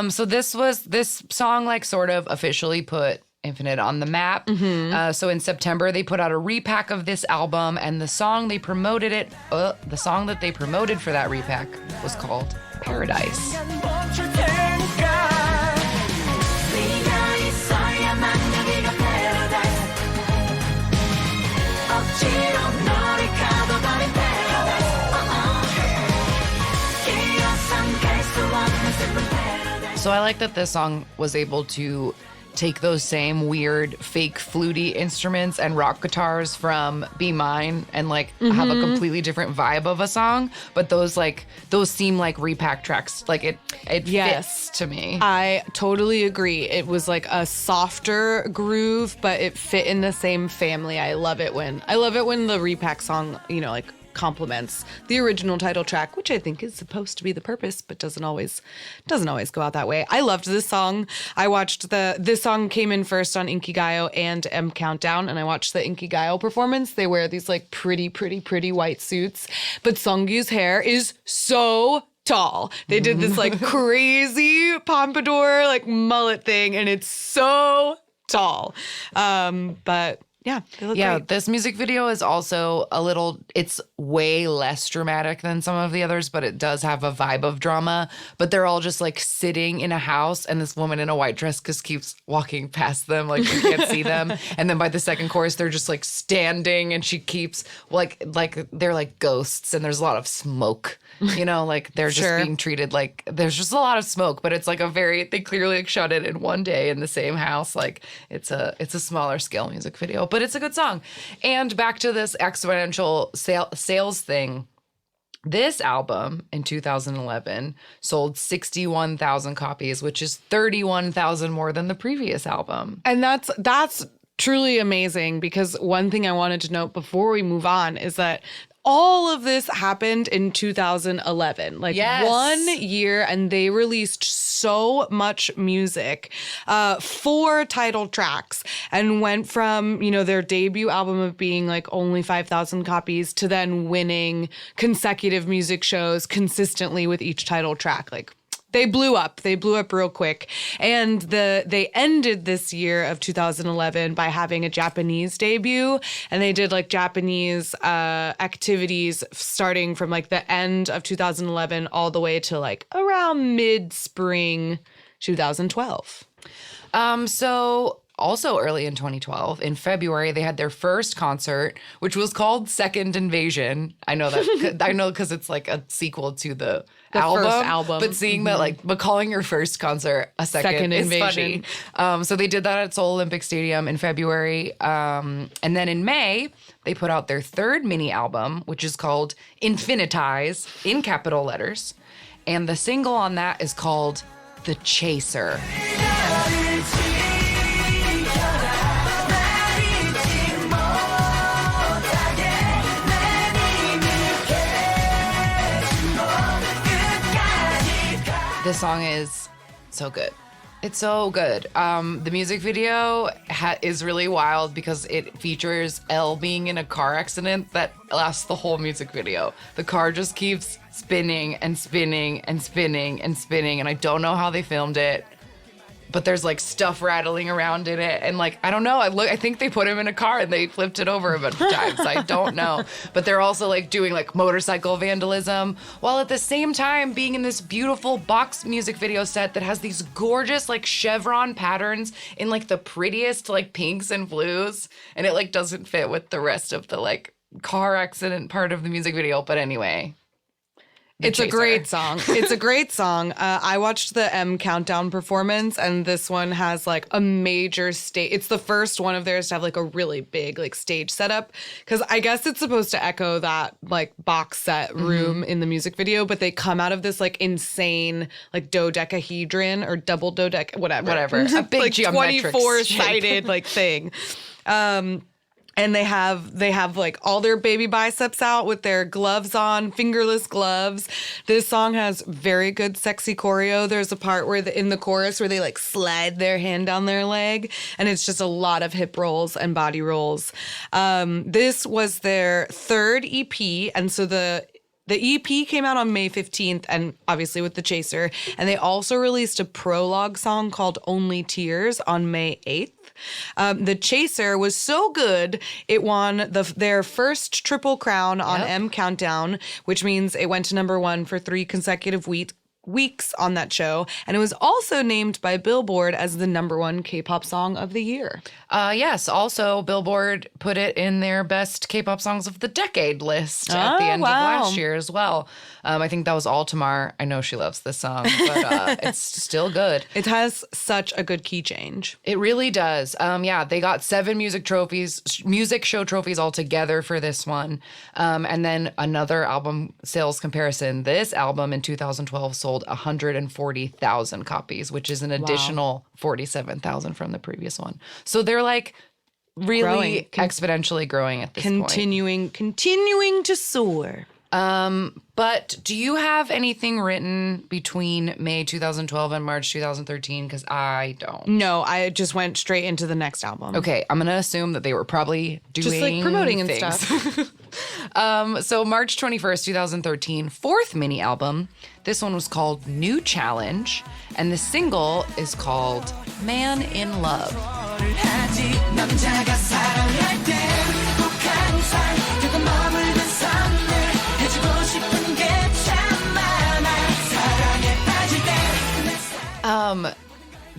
A: So this song like sort of officially put Infinite on the map. Mm-hmm. So in September they put out a repack of this album, and the song that they promoted for that repack was called Paradise. So I like that this song was able to take those same weird fake fluty instruments and rock guitars from Be Mine and like have a completely different vibe of a song, but those seem like repack tracks. Like it fits to me.
B: I totally agree. It was like a softer groove, but it fit in the same family. I love it when the repack song, like complements the original title track, which I think is supposed to be the purpose, but doesn't always go out that way. I loved this song. I watched this song came in first on Inkigayo and M Countdown, and I watched the Inkigayo performance. They wear these like pretty white suits, but Sungkyu's hair is so tall. They did this like crazy pompadour like mullet thing, and it's so tall. But Yeah, they look great.
A: This music video is also it's way less dramatic than some of the others, but it does have a vibe of drama. But they're all just like sitting in a house, and this woman in a white dress just keeps walking past them, like you can't see them. And then by the second chorus, they're just like standing, and she keeps like they're like ghosts, and there's a lot of smoke. You know, like they're just being treated like there's just a lot of smoke, but it's like they clearly like shot it in one day in the same house. Like it's a smaller scale music video, but it's a good song. And back to this exponential sales thing. This album in 2011 sold 61,000 copies, which is 31,000 more than the previous album.
B: And that's truly amazing, because one thing I wanted to note before we move on is that all of this happened in 2011, like 1 year, and they released so much music, 4 title tracks, and went from, their debut album of being like only 5,000 copies to then winning consecutive music shows consistently with each title track. Like, they blew up real quick. And they ended this year of 2011 by having a Japanese debut. And they did like Japanese activities starting from like the end of 2011 all the way to like around mid-spring 2012.
A: So also early in 2012, in February, they had their first concert, which was called Second Invasion. I know that. I know because it's like a sequel to the
B: first album.
A: But seeing that, but calling your first concert a second Invasion is funny. So they did that at Seoul Olympic Stadium in February. And then in May, they put out their third mini album, which is called Infinitize, in capital letters. And the single on that is called The Chaser. This song is so good. It's so good. The music video is really wild because it features Elle being in a car accident that lasts the whole music video. The car just keeps spinning and spinning and spinning and spinning, and I don't know how they filmed it, but there's like stuff rattling around in it, and like I don't know. I think they put him in a car and they flipped it over a bunch of times. I don't know, but they're also like doing like motorcycle vandalism while at the same time being in this beautiful box music video set that has these gorgeous like chevron patterns in like the prettiest like pinks and blues, and it like doesn't fit with the rest of the like car accident part of the music video. But anyway.
B: It's a great song. It's a great song. I watched the M Countdown performance, and this one has like a major stage. It's the first one of theirs to have like a really big like stage setup, because I guess it's supposed to echo that like box set room in the music video, but they come out of this like insane like dodecahedron or double whatever.
A: A big
B: like
A: geometric
B: 24-sided like thing. And they have like all their baby biceps out with their gloves on, fingerless gloves. This song has very good sexy choreo. There's a part where in the chorus where they like slide their hand down their leg, and it's just a lot of hip rolls and body rolls. This was their third EP, and so the EP came out on May 15th, and obviously with The Chaser. And they also released a prologue song called Only Tears on May 8th. The Chaser was so good, it won their first Triple Crown on M Countdown, which means it went to #1 for 3 consecutive weeks on that show. And it was also named by Billboard as the #1 K-pop song of the year.
A: Yes. Also, Billboard put it in their best K-pop songs of the decade list at the end of last year as well. I think that was Altamar. I know she loves this song, but it's still good.
B: It has such a good key change.
A: It really does. They got 7 music show trophies altogether for this one. And then another album sales comparison. This album in 2012 sold 140,000 copies, which is an additional 47,000 from the previous one. So they're like really exponentially growing at this point.
B: Continuing to soar.
A: But do you have anything written between May 2012 and March 2013? Because I don't.
B: No, I just went straight into the next album.
A: Okay, I'm going to assume that they were probably doing
B: just like promoting
A: things.
B: and stuff.
A: So March 21st, 2013, 4th mini album. This one was called New Challenge, and the single is called Man in Love.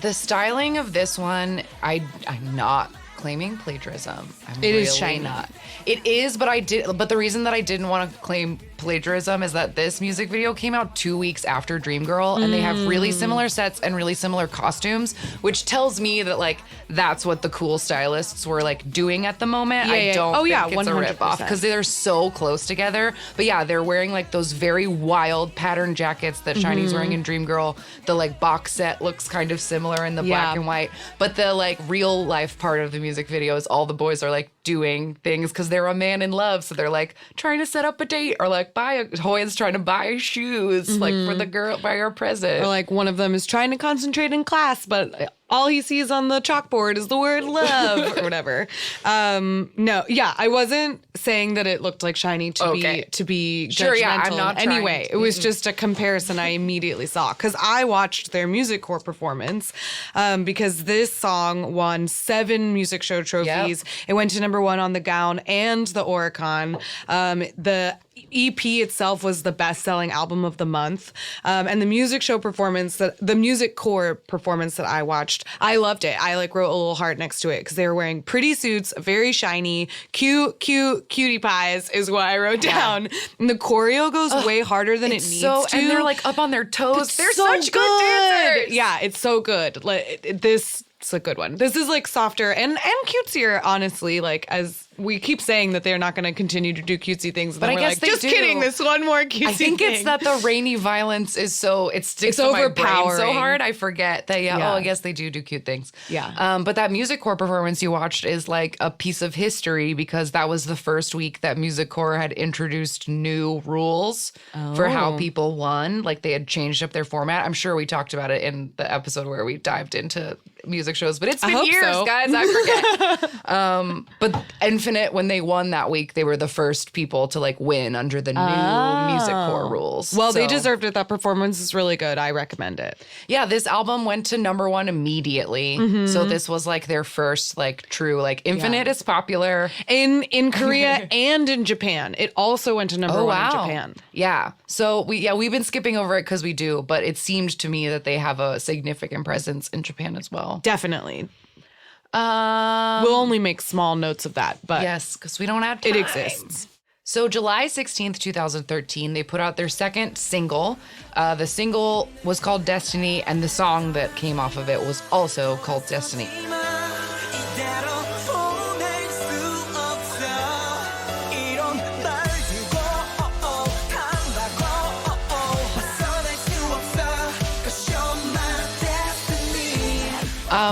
A: The styling of this one, I'm not claiming plagiarism.
B: It is shiny.
A: Not. It is, but the reason that I didn't want to claim plagiarism is that this music video came out 2 weeks after Dreamgirl, and they have really similar sets and really similar costumes, which tells me that like that's what the cool stylists were like doing at the moment. I don't think it's a ripoff because they're so close together. But yeah, they're wearing like those very wild pattern jackets that Shiny's wearing in Dreamgirl. The like box set looks kind of similar in the black and white, but the like real life part of the music video is all the boys are like doing things because they're a man in love, so they're like trying to set up a date or like Hoyan's trying to buy shoes like for the girl, buy her present,
B: or like one of them is trying to concentrate in class but all he sees on the chalkboard is the word love or whatever. I wasn't saying that it looked like Shiny to be judgmental.
A: I'm not
B: anyway, it was just a comparison I immediately saw because I watched their music core performance because this song won 7 music show trophies. It went to number 1 on the Gown and the Oricon. The EP itself was the best-selling album of the month, and the music core performance that I watched, I loved it. I like wrote a little heart next to it because they were wearing pretty suits, very shiny, cutie pies is what I wrote down. And the choreo goes way harder than it needs to.
A: And they're like up on their toes. They're
B: so
A: such good dancers.
B: Yeah, it's so good. Like this. It's a good one. This is like softer and cutesier, honestly. Like as we keep saying that they're not going to continue to do cutesy things, but I guess like, just kidding. This one more cutesy.
A: I think it's that the rainy violence is so it sticks to my brain so hard. I forget that. I guess they do cute things.
B: Yeah.
A: But that music core performance you watched is like a piece of history because that was the first week that music core had introduced new rules for how people won. Like they had changed up their format. I'm sure we talked about it in the episode where we dived into music shows, but it's been years, guys. I forget. But Infinite, when they won that week, they were the first people to like win under the new music core rules.
B: Well, they deserved it. That performance is really good. I recommend it.
A: Yeah, this album went to number 1 immediately. So this was like their first like true like Infinite is popular
B: in Korea and in Japan. It also went to number 1 in Japan.
A: Yeah. So we've been skipping over it because we do, but it seemed to me that they have a significant presence in Japan as well.
B: Definitely. We'll only make small notes of that, but
A: yes, because we don't have time.
B: It exists.
A: So July 16th, 2013, they put out their second single. The single was called Destiny, and the song that came off of it was also called Destiny.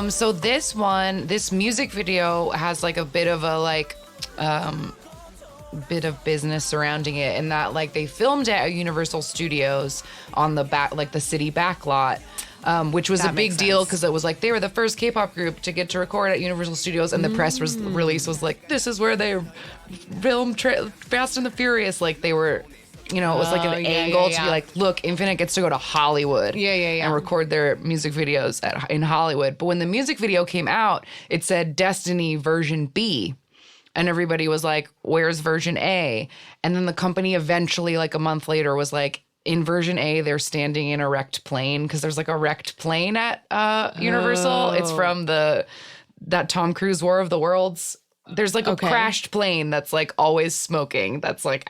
A: So this music video has like a bit of a bit of business surrounding it in that like they filmed it at Universal Studios on the back, like the city back lot, which was a big deal because it was like they were the first K-pop group to get to record at Universal Studios, and the press release was like, this is where they filmed Fast and the Furious. Like they were, it was like an angle to be like, look, Infinite gets to go to Hollywood and record their music videos in Hollywood. But when the music video came out, it said Destiny version B. And everybody was like, where's version A? And then the company eventually, like a month later, was like, in version A, they're standing in a wrecked plane because there's like a wrecked plane at Universal. It's from that Tom Cruise War of the Worlds. There's like a crashed plane that's like always smoking. That's like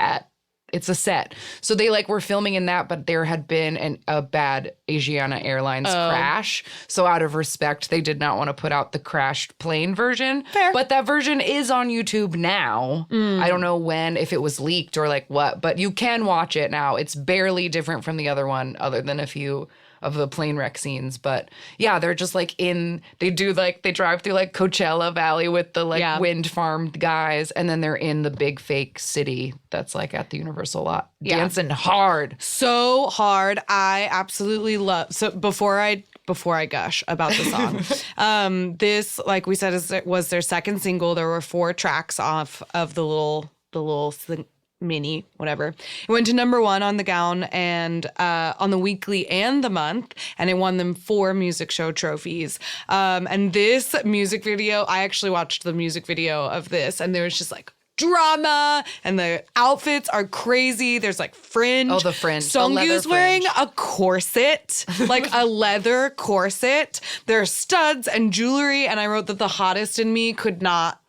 A: it's a set. So they like were filming in that, but there had been a bad Asiana Airlines crash. So out of respect, they did not want to put out the crashed plane version.
B: Fair.
A: But that version is on YouTube now. I don't know if it was leaked or like what, but you can watch it now. It's barely different from the other one other than a few of the plane wreck scenes. But yeah, they're just like they drive through like Coachella Valley with the like wind farm guys, and then they're in the big fake city that's like at the Universal lot dancing hard.
B: So hard. I absolutely love. So before I gush about the song, this, like we said, was their second single. There were 4 tracks off of the little mini, whatever. It went to number 1 on the Gown and on the Weekly and the Month, and it won them 4 music show trophies. And this music video, I actually watched the music video of this, and there was just like drama, and the outfits are crazy. There's like fringe.
A: Oh, the fringe.
B: Songgyu's wearing a corset, like a leather corset. There's studs and jewelry, and I wrote that the hottest in me could not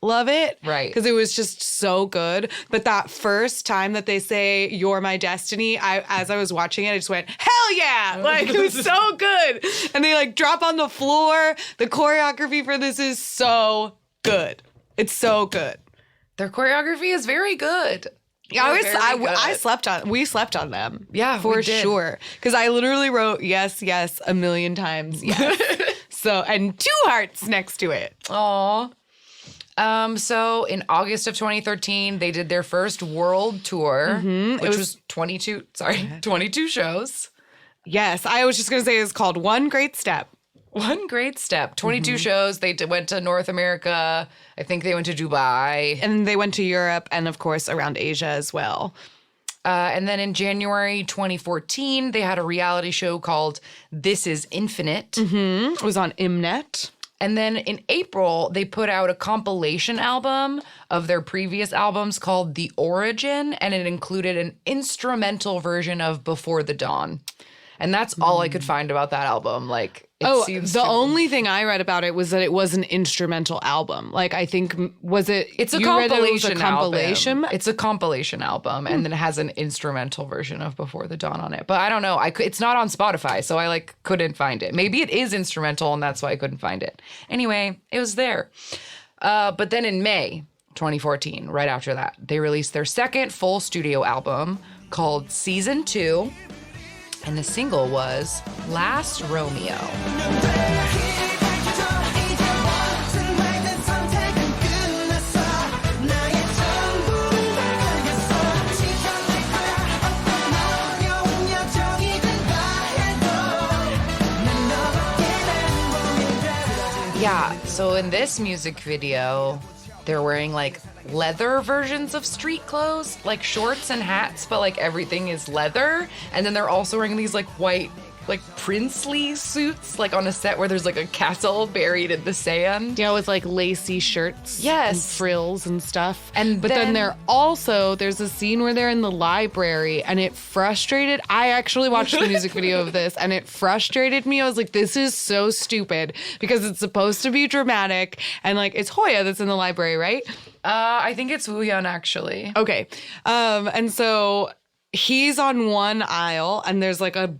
B: love it.
A: Right.
B: Because it was just so good. But that first time that they say, "You're my destiny," as I was watching it, I just went, hell yeah! Like, it was so good. And they like drop on the floor. The choreography for this is so good. It's so good.
A: Their choreography is very good.
B: Yeah, we slept on them.
A: Yeah,
B: for sure. Because I literally wrote yes, yes a million times. Yes. So, and 2 hearts next to it.
A: Aw. So in August of 2013, they did their first world tour, which was 22 shows.
B: Yes, I was just going to say it's called One Great Step.
A: One Great Step. 22 shows. They went to North America. I think they went to Dubai.
B: And they went to Europe and, of course, around Asia as well.
A: And then in January 2014, they had a reality show called This Is Infinite.
B: It was on Mnet.
A: And then in April, they put out a compilation album of their previous albums called The Origin, and it included an instrumental version of Before the Dawn. And that's all I could find about that album. Like,
B: the only thing I read about it was that it was an instrumental album. Like, I think,
A: It's a compilation album. It's a compilation album, and then it has an instrumental version of Before the Dawn on it. But I don't know. It's not on Spotify, so I couldn't find it. Maybe it is instrumental, and that's why I couldn't find it. Anyway, it was there. But then in May 2014, right after that, they released their second full studio album called Season 2. And the single was Last Romeo. Yeah, so in this music video, they're wearing like leather versions of street clothes, like shorts and hats, but like everything is leather. And then they're also wearing these like white, like princely suits, like on a set where there's like a castle buried in the sand.
B: Yeah, with like lacy shirts.
A: Yes.
B: And frills and stuff.
A: But
B: then there's a scene where they're in the library, and I actually watched the music video of this, and it frustrated me. I was like, this is so stupid, because it's supposed to be dramatic, and like, it's Hoya that's in the library, right?
A: I think it's Woohyun, actually.
B: Okay. And so he's on one aisle, and there's like a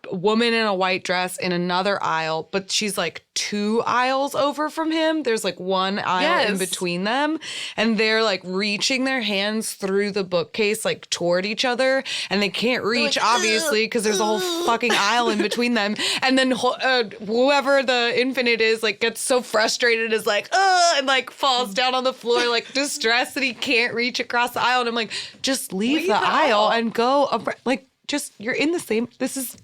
B: woman in a white dress in another aisle, but she's like 2 aisles over from him. There's like one aisle in between them, and they're like reaching their hands through the bookcase like toward each other, and they can't reach, obviously, because there's a whole fucking aisle in between them. And then whoever the infinite is like gets so frustrated, is like and like falls down on the floor like distressed that he can't reach across the aisle. And I'm like, just leave the aisle and go like, just, you're in the same, this is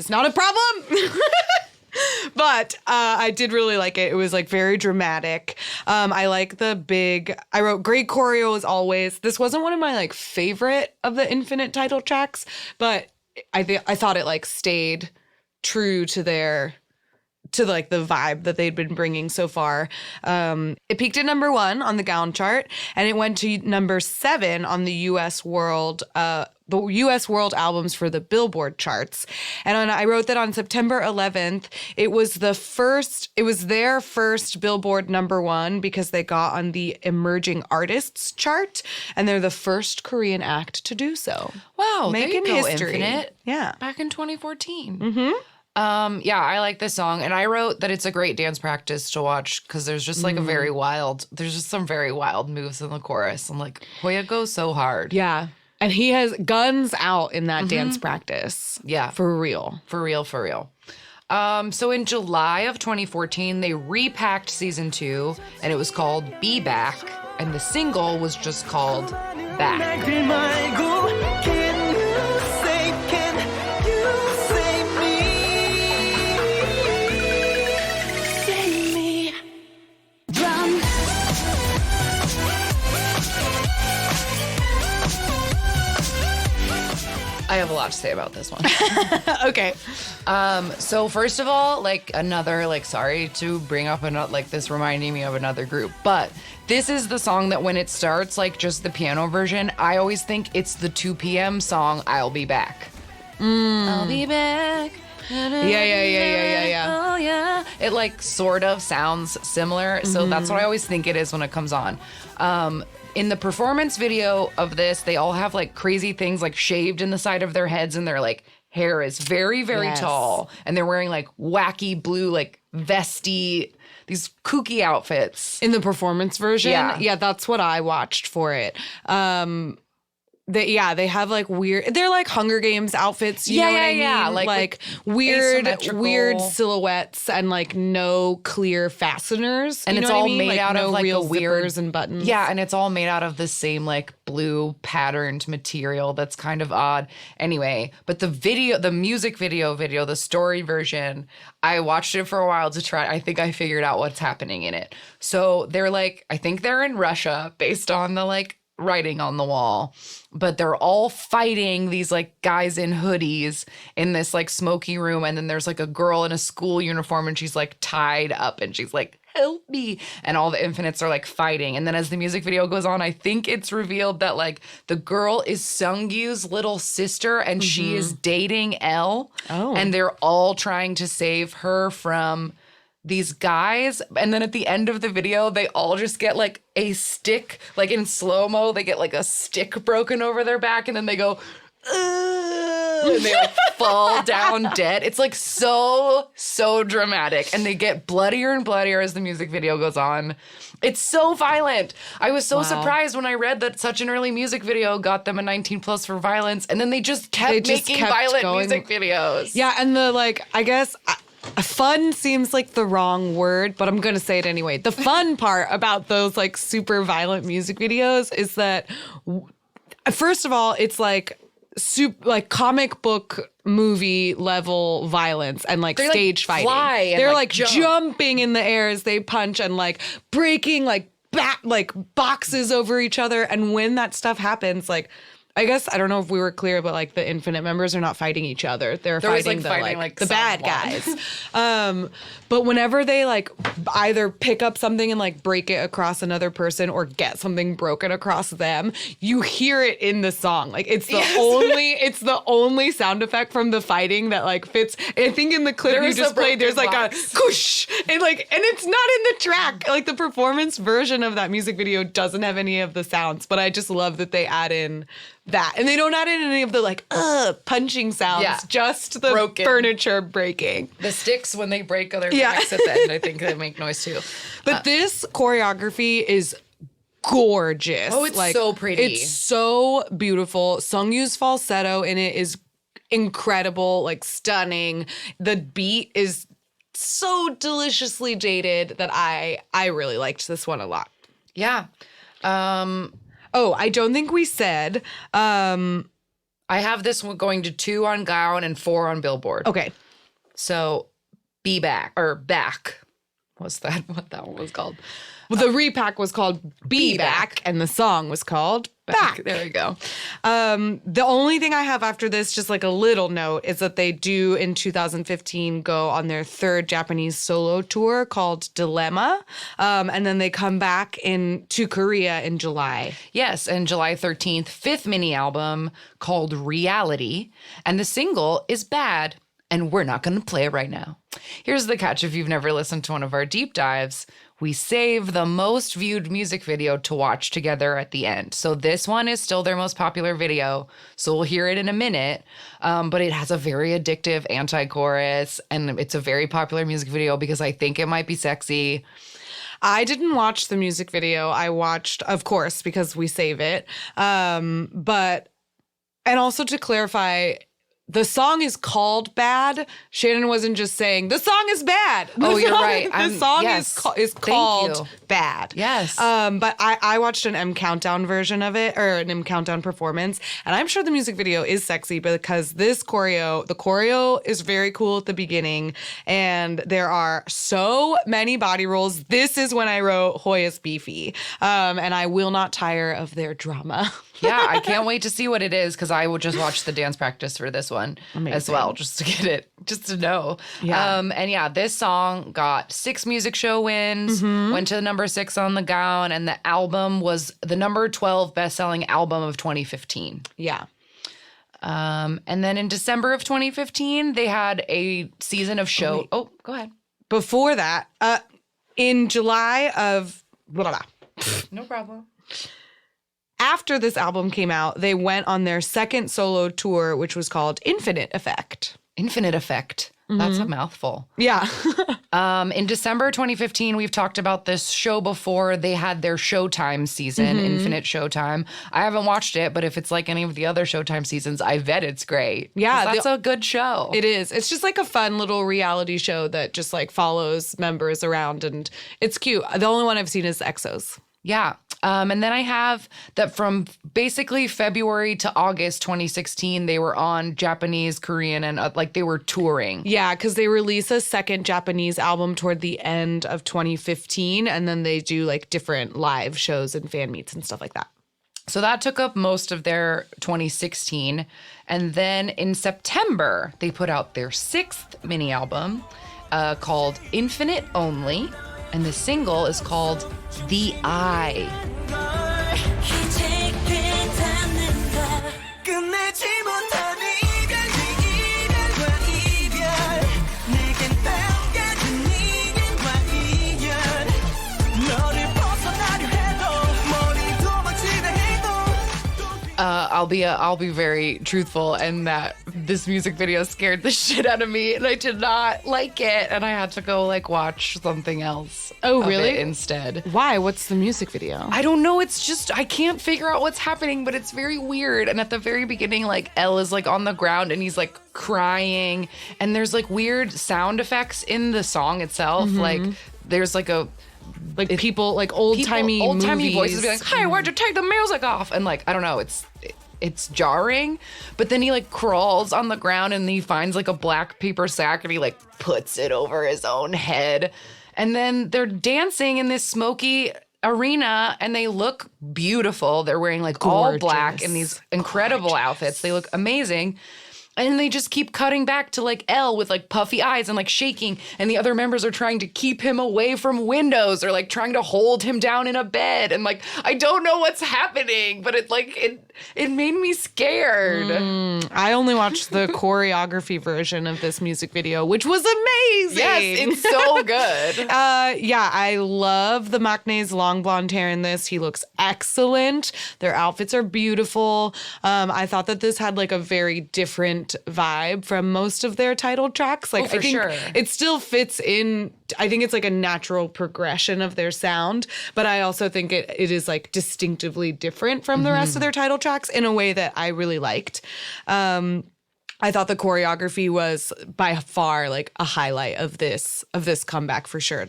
B: not a problem. But I did really like it. It was like very dramatic. I like I wrote great choreo as always. This wasn't one of my like favorite of the Infinite title tracks, but I thought it like stayed true to like the vibe that they'd been bringing so far. It peaked at number 1 on the Gown chart, and it went to number 7 on the U.S. World albums for the Billboard charts. And I wrote that on September 11th, it was their first Billboard number 1, because they got on the Emerging Artists chart, and they're the first Korean act to do so.
A: Wow,
B: making history.
A: Infinite.
B: Yeah,
A: back in 2014. Yeah, I like this song, and I wrote that it's a great dance practice to watch, because there's just like there's just some very wild moves in the chorus, and like Hoya goes so hard.
B: Yeah. And he has guns out in that dance practice.
A: Yeah.
B: For real.
A: For real. So in July of 2014, they repacked season 2, and it was called Be Back, and the single was just called Back. lot to say about this one.
B: Okay.
A: So first of all, like another, like, sorry to bring up another, like this reminding me of another group, but this is the song that when it starts, like just the piano version, I always think it's the 2 p.m. song, I'll Be Back. I'll be back.
B: Yeah.
A: Oh, yeah. It like sort of sounds similar. So that's what I always think it is when it comes on. In the performance video of this, they all have like crazy things like shaved in the side of their heads, and their like hair is very, very tall. And they're wearing like wacky blue, like vesty, these kooky outfits.
B: In the performance version?
A: Yeah.
B: That's what I watched for it. They have like weird, they're like Hunger Games outfits, you know what I mean? Like weird silhouettes and like no clear fasteners.
A: And
B: you know
A: it's
B: what
A: all
B: I mean?
A: made out
B: no
A: of like
B: real
A: a weird
B: zippers and buttons.
A: Yeah, and it's all made out of the same like blue patterned material that's kind of odd. Anyway, but the music video, the story version, I watched it for a while to try. I think I figured out what's happening in it. So they're like, I think they're in Russia based on the like writing on the wall, but they're all fighting these like guys in hoodies in this like smoky room, and then there's like a girl in a school uniform and she's like tied up and she's like, help me, and all the infinites are like fighting. And then as the music video goes on, I think it's revealed that like the girl is Sungkyu's little sister and she is dating L, and they're all trying to save her from these guys. And then at the end of the video, they all just get like a stick, like in slow-mo, they get like a stick broken over their back, and then they go, and they like fall down dead. It's like so dramatic, and they get bloodier and bloodier as the music video goes on. It's so violent. I was so surprised when I read that such an early music video got them a 18 plus for violence, and then they just kept making violent music videos.
B: Yeah, and the like, I guess fun seems like the wrong word, but I'm going to say it anyway. The fun part about those like super violent music videos is that first of all, it's like comic book movie level violence and like they're stage
A: like
B: fighting. They're like
A: jump.
B: Jumping in the air as they punch and like breaking like boxes over each other. And when that stuff happens, like, I guess, I don't know if we were clear, but like the Infinite members are not fighting each other. They're fighting the bad guys. But whenever they like either pick up something and like break it across another person or get something broken across them, you hear it in the song. Like it's the only sound effect from the fighting that like fits. I think in the clip you just played, there's like a whoosh, and it's not in the track. Like the performance version of that music video doesn't have any of the sounds, but I just love that they add in that. And they don't add in any of the like punching sounds, just the furniture breaking.
A: The sticks when they break other backs at the end, I think they make noise too.
B: But this choreography is gorgeous.
A: Oh, it's like, so pretty.
B: It's so beautiful. Sungkyu's falsetto in it is incredible, like stunning. The beat is so deliciously dated that I really liked this one a lot.
A: Yeah.
B: Oh, I don't think we said.
A: I have this one going to 2 on Gaon and 4 on Billboard.
B: Okay.
A: So, Be Back, or Back. What's that? What that one was called?
B: Well, the repack was called Be Back, and the song was called Back.
A: There we go.
B: The only thing I have after this, just like a little note, is that they do in 2015 go on their 3rd Japanese solo tour called Dilemma. And then they come back to Korea in July.
A: Yes, and July 13th, 5th mini album called Reality. And the single is Bad. And we're not going to play it right now. Here's the catch if you've never listened to one of our deep dives. We save the most viewed music video to watch together at the end. So this one is still their most popular video. So we'll hear it in a minute. But it has a very addictive anti-chorus. And it's a very popular music video because I think it might be sexy.
B: I didn't watch the music video. I watched, of course, because we save it. And also to clarify, the song is called Bad. Shannon wasn't just saying, the song is bad.
A: You're right.
B: The song is called Bad.
A: Yes.
B: But I watched an M Countdown version of it, or an M Countdown performance, and I'm sure the music video is sexy because the choreo is very cool at the beginning, and there are so many body rolls. This is when I wrote Hoya's beefy, and I will not tire of their drama.
A: Yeah, I can't wait to see what it is because I will just watch the dance practice for this one as well, just to get it, just to know.
B: Yeah.
A: And yeah, this song got 6 music show wins, went to the number 6 on the Gown, and the album was the number 12 best-selling album of 2015.
B: Yeah.
A: And then in December of 2015, they had a season of show. Oh, go ahead.
B: Before that, in July of...
A: No problem.
B: After this album came out, they went on their second solo tour, which was called Infinite Effect.
A: Infinite Effect. That's a mouthful.
B: Yeah.
A: In December 2015, we've talked about this show before. They had their Showtime season, Infinite Showtime. I haven't watched it, but if it's like any of the other Showtime seasons, I bet it's great.
B: Yeah.
A: That's a good show.
B: It is. It's just like a fun little reality show that just like follows members around, and it's cute. The only one I've seen is EXO's.
A: Yeah. And then I have that from basically February to August 2016, they were on Japanese, Korean, and like they were touring.
B: Yeah, because they release a second Japanese album toward the end of 2015, and then they do like different live shows and fan meets and stuff like that.
A: So that took up most of their 2016. And then in September, they put out their 6th mini album called Infinite Only. And the single is called The Eye. I'll be very truthful in that this music video scared the shit out of me and I did not like it and I had to go like watch something else.
B: Oh, really?
A: Instead.
B: Why? What's the music video?
A: I don't know. It's just I can't figure out what's happening, but it's very weird. And at the very beginning, like Elle is like on the ground and he's like crying and there's like weird sound effects in the song itself. Like there's like a
B: people like old-timey
A: voices be like, "Hey, why'd you take the music off?" And like I don't know, it's jarring, but then he like crawls on the ground and he finds like a black paper sack and he like puts it over his own head. And then they're dancing in this smoky arena and they look beautiful. They're wearing like all black in these incredible outfits. They look amazing. And they just keep cutting back to like Elle with like puffy eyes and like shaking. And the other members are trying to keep him away from windows or like trying to hold him down in a bed. And like, I don't know what's happening, but it made me scared.
B: I only watched the choreography version of this music video, which was amazing.
A: Yes, it's so good.
B: Yeah, I love the Maknae's long blonde hair in this. He looks excellent. Their outfits are beautiful. I thought that this had like a very different vibe from most of their title tracks. Like I think it still fits in. I think it's like a natural progression of their sound, but I also think it is like distinctively different from the rest of their title tracks in a way that I really liked. I thought the choreography was by far like a highlight of this comeback for sure.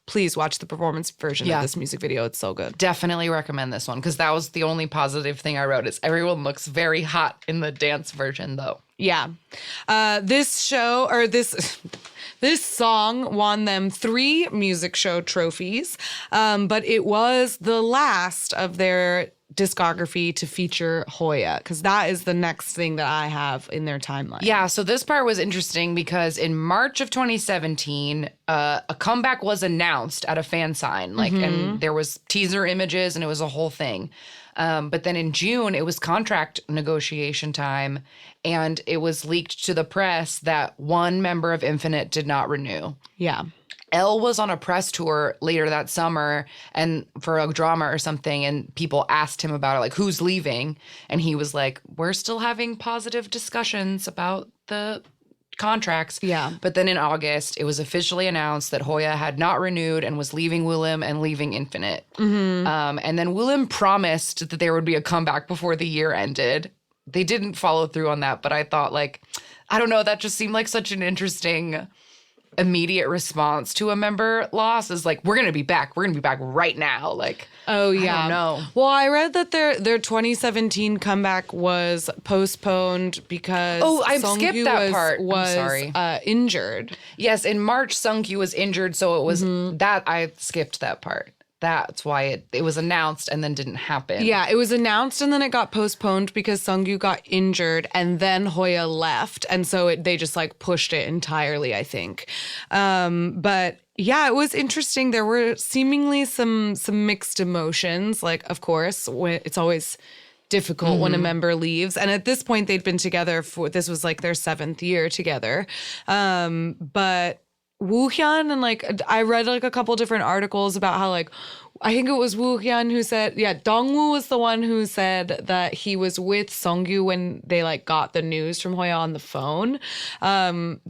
B: Please watch the performance version of this music video. It's so good.
A: Definitely recommend this one because that was the only positive thing I wrote is everyone looks very hot in the dance version though.
B: Yeah. This song won them 3 music show trophies, but it was the last of their discography to feature Hoya because that is the next thing that I have in their timeline.
A: Yeah, so this part was interesting because in March of 2017, a comeback was announced at a fan sign, and there was teaser images and it was a whole thing. But then in June, it was contract negotiation time, and it was leaked to the press that one member of Infinite did not renew.
B: Yeah.
A: Elle was on a press tour later that summer and for a drama or something, and people asked him about it, like, who's leaving? And he was like, we're still having positive discussions about the contracts.
B: Yeah.
A: But then in August, it was officially announced that Hoya had not renewed and was leaving Willem and leaving Infinite. And then Willem promised that there would be a comeback before the year ended. They didn't follow through on that, but I thought, like, I don't know, that just seemed like such an interesting immediate response to a member loss is like, we're going to be back. We're going to be back right now. Like,
B: oh, yeah.
A: I don't know.
B: Well, I read that their 2017 comeback was postponed because
A: I skipped that part.
B: Was injured.
A: Yes, in March, Sungkyu was injured, so it was that I skipped that part. that's why it was announced and then didn't happen.
B: Yeah, it was announced and then it got postponed because Sungyu got injured and then Hoya left. And so they just like pushed it entirely, I think. But yeah, it was interesting. There were seemingly some mixed emotions. Like, of course, it's always difficult when a member leaves. And at this point, they'd been together this was like their 7th year together. But Woo Hyun and like I read like a couple different articles about how like I think it was Woo Hyun who said, Dongwoo was the one who said that he was with Sungyu when they like got the news from Hoya on the phone.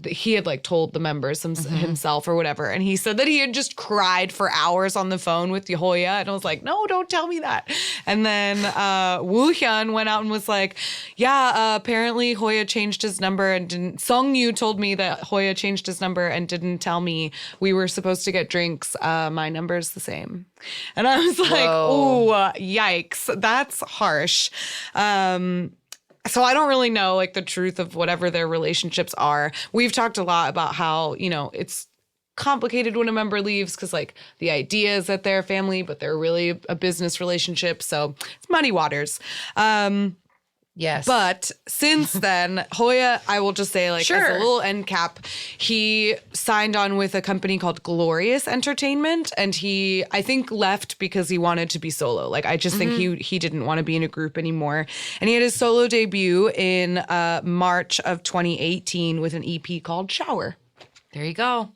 B: He had like told the members himself or whatever. And he said that he had just cried for hours on the phone with Hoya. And I was like, no, don't tell me that. And then Woo Hyun went out and was like, apparently Hoya changed his number and didn't. Sungyu told me that Hoya changed his number and didn't tell me we were supposed to get drinks. My number's the same. And I was like, oh, yikes, that's harsh. So I don't really know like the truth of whatever their relationships are. We've talked a lot about how, it's complicated when a member leaves because like the idea is that they're a family, but they're really a business relationship. So it's muddy waters.
A: Yes.
B: But since then, Hoya, I will just say, like, as a little end cap, he signed on with a company called Glorious Entertainment, and he, I think, left because he wanted to be solo. Like, I just think he didn't want to be in a group anymore. And he had his solo debut in March of 2018 with an EP called Shower.
A: There you go.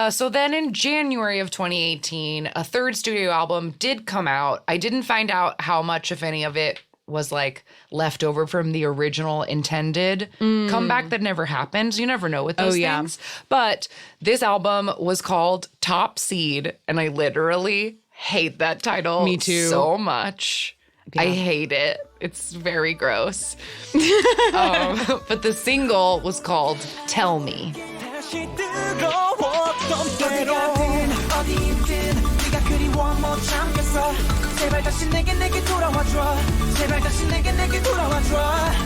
A: So then in January of 2018, a third studio album did come out. I didn't find out how much, if any of it, was like left over from the original intended comeback that never happened. You never know with those things. But this album was called Top Seed, and I literally hate that title.
B: Me too.
A: So much. Yeah. I hate it. It's very gross. But the single was called Tell Me. 제발 다시 내게 돌아와줘 제발 다시 내게 돌아와줘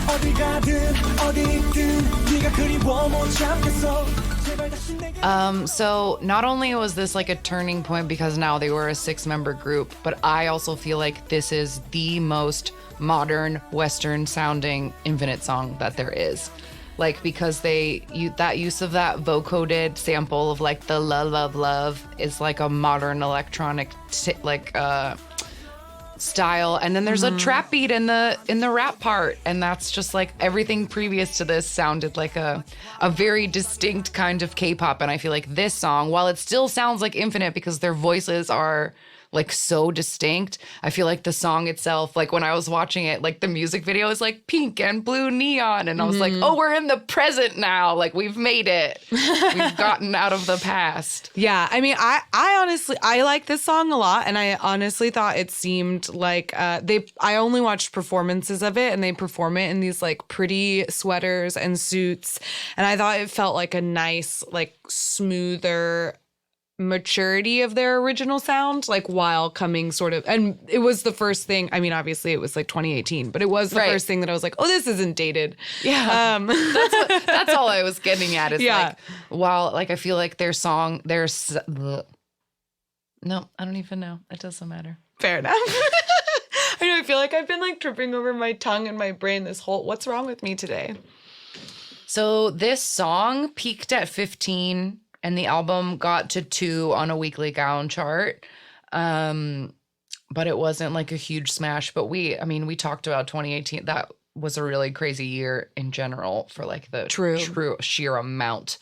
A: 어디 가든 어디 있든 네가 그리워 못 참겠어 So not only was this like a turning point because now they were a 6-member group, but I also feel like this is the most modern Western sounding Infinite song that there is. Like, because that use of that vocoded sample of like the love is like a modern electronic style, and then there's a trap beat in the rap part, and that's just like everything previous to this sounded like a very distinct kind of K-pop. And I feel like this song, while it still sounds like Infinite because their voices are like so distinct, I feel like the song itself, like when I was watching it, like the music video is like pink and blue neon, and I was like, oh, we're in the present now, like we've made it, we've gotten out of the past.
B: Yeah, I mean, I honestly like this song a lot, and I honestly thought it seemed like I only watched performances of it, and they perform it in these like pretty sweaters and suits, and I thought it felt like a nice, like smoother maturity of their original sound, like while coming sort of, and it was the first thing, I mean, obviously it was like 2018, but it was the first thing that I was like, oh, this isn't dated.
A: Yeah. That's all I was getting at is like, while like I feel like their song, no, I don't even know. It doesn't matter.
B: Fair enough. I know, I feel like I've been like tripping over my tongue and my brain what's wrong with me today?
A: So this song peaked at 15 and the album got to 2 on a weekly Gaon chart. But it wasn't like a huge smash. But we talked about 2018. That was a really crazy year in general for like the true sheer amount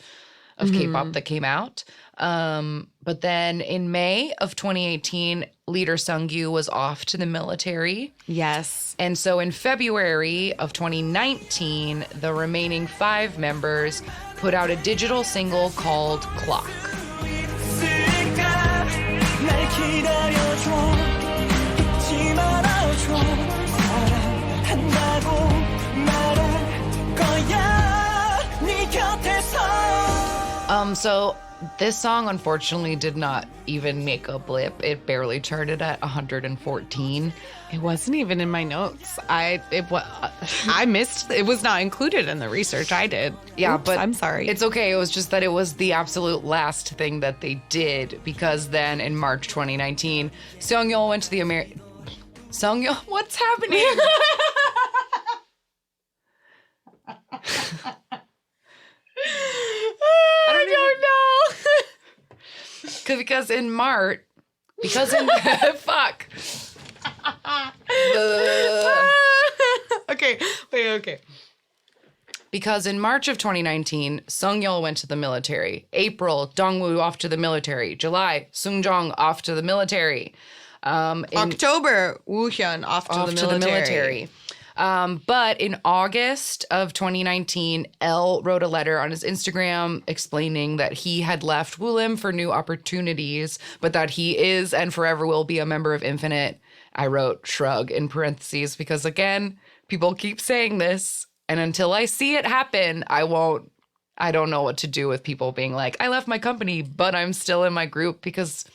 A: of K-pop that came out. But then in May of 2018, leader Sungyu was off to the military.
B: Yes.
A: And so in February of 2019, the remaining 5 members put out a digital single called Clock. So this song unfortunately did not even make a blip. It barely charted at 114.
B: It wasn't even in my notes. I missed. It was not included in the research I did.
A: Yeah,
B: Oops,
A: but
B: I'm sorry.
A: It's okay. It was just that it was the absolute last thing that they did, because then in March 2019, Seongyeol went to the Seongyeol, what's happening? I don't know. Because in March, fuck.
B: Okay.
A: Because in March of 2019, Seongyeol went to the military. April, Dongwoo off to the military. July, Seungjong off to the military.
B: October, Woohyun off to the military.
A: But in August of 2019, L wrote a letter on his Instagram explaining that he had left Woolim for new opportunities, but that he is and forever will be a member of Infinite. I wrote shrug in parentheses because, again, people keep saying this, and until I see it happen, I don't know what to do with people being like, I left my company, but I'm still in my group, because...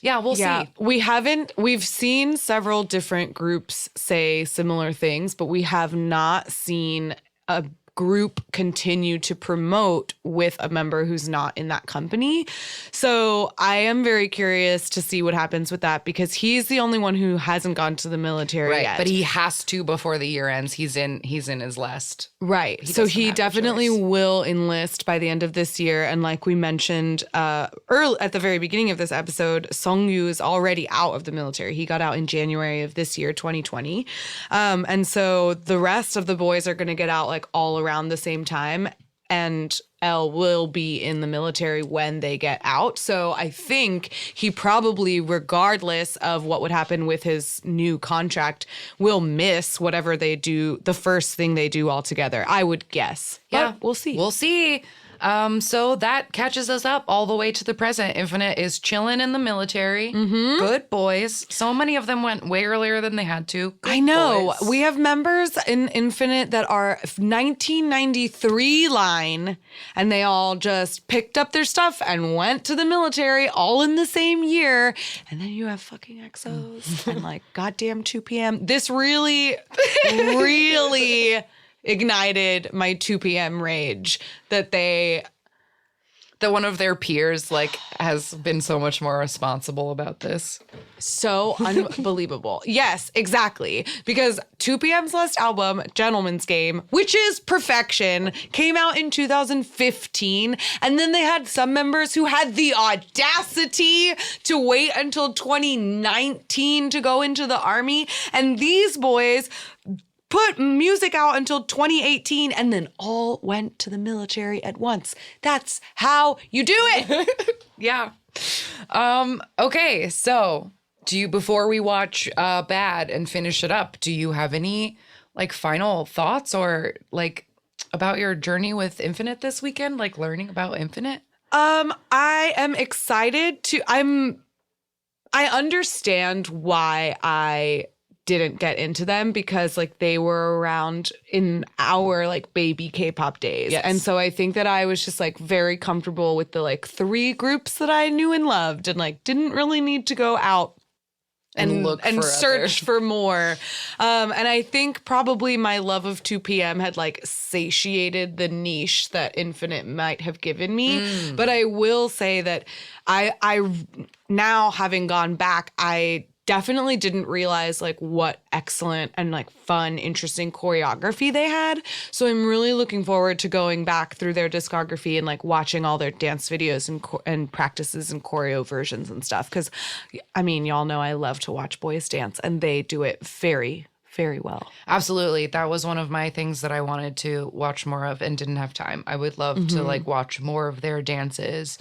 A: Yeah, we'll see.
B: We've seen several different groups say similar things, but we have not seen a group continue to promote with a member who's not in that company. So I am very curious to see what happens with that, because he's the only one who hasn't gone to the military yet.
A: But he has to before the year ends. He's in his last.
B: Right. So he definitely will enlist by the end of this year. And like we mentioned early at the very beginning of this episode, Songyu is already out of the military. He got out in January of this year, 2020. And so the rest of the boys are going to get out like all around the same time, and L will be in the military when they get out. So I think he probably, regardless of what would happen with his new contract, will miss whatever they do, the first thing they do altogether, I would guess.
A: Yeah,
B: but we'll see.
A: We'll see. So that catches us up all the way to the present. Infinite is chilling in the military. Mm-hmm. Good boys. So many of them went way earlier than they had to. Good
B: I know.
A: boys.
B: We have members in Infinite that are 1993 line, and they all just picked up their stuff and went to the military all in the same year. And then you have fucking EXOs and like goddamn 2 p.m. This really, really ignited my 2 p.m. rage that
A: one of their peers like has been so much more responsible about this.
B: So unbelievable. Yes, exactly. Because 2 p.m.'s last album, Gentleman's Game, which is perfection, came out in 2015. And then they had some members who had the audacity to wait until 2019 to go into the army. And these boys put music out until 2018 and then all went to the military at once. That's how you do it.
A: Yeah. Okay, so before we watch Bad and finish it up, do you have any like final thoughts or like about your journey with Infinite this weekend, like learning about Infinite?
B: I am excited I understand why I didn't get into them, because like they were around in our like baby K-pop days.
A: Yes.
B: And so I think that I was just like very comfortable with the like 3 groups that I knew and loved, and like didn't really need to go out and
A: look
B: and
A: for
B: search for more. And I think probably my love of 2 p.m. had like satiated the niche that Infinite might have given me. But I will say that I now, having gone back, I definitely didn't realize like what excellent and like fun, interesting choreography they had. So I'm really looking forward to going back through their discography and like watching all their dance videos and practices and choreo versions and stuff. Because I mean, y'all know I love to watch boys dance, and they do it very, very well.
A: Absolutely. That was one of my things that I wanted to watch more of and didn't have time. I would love to like watch more of their dances.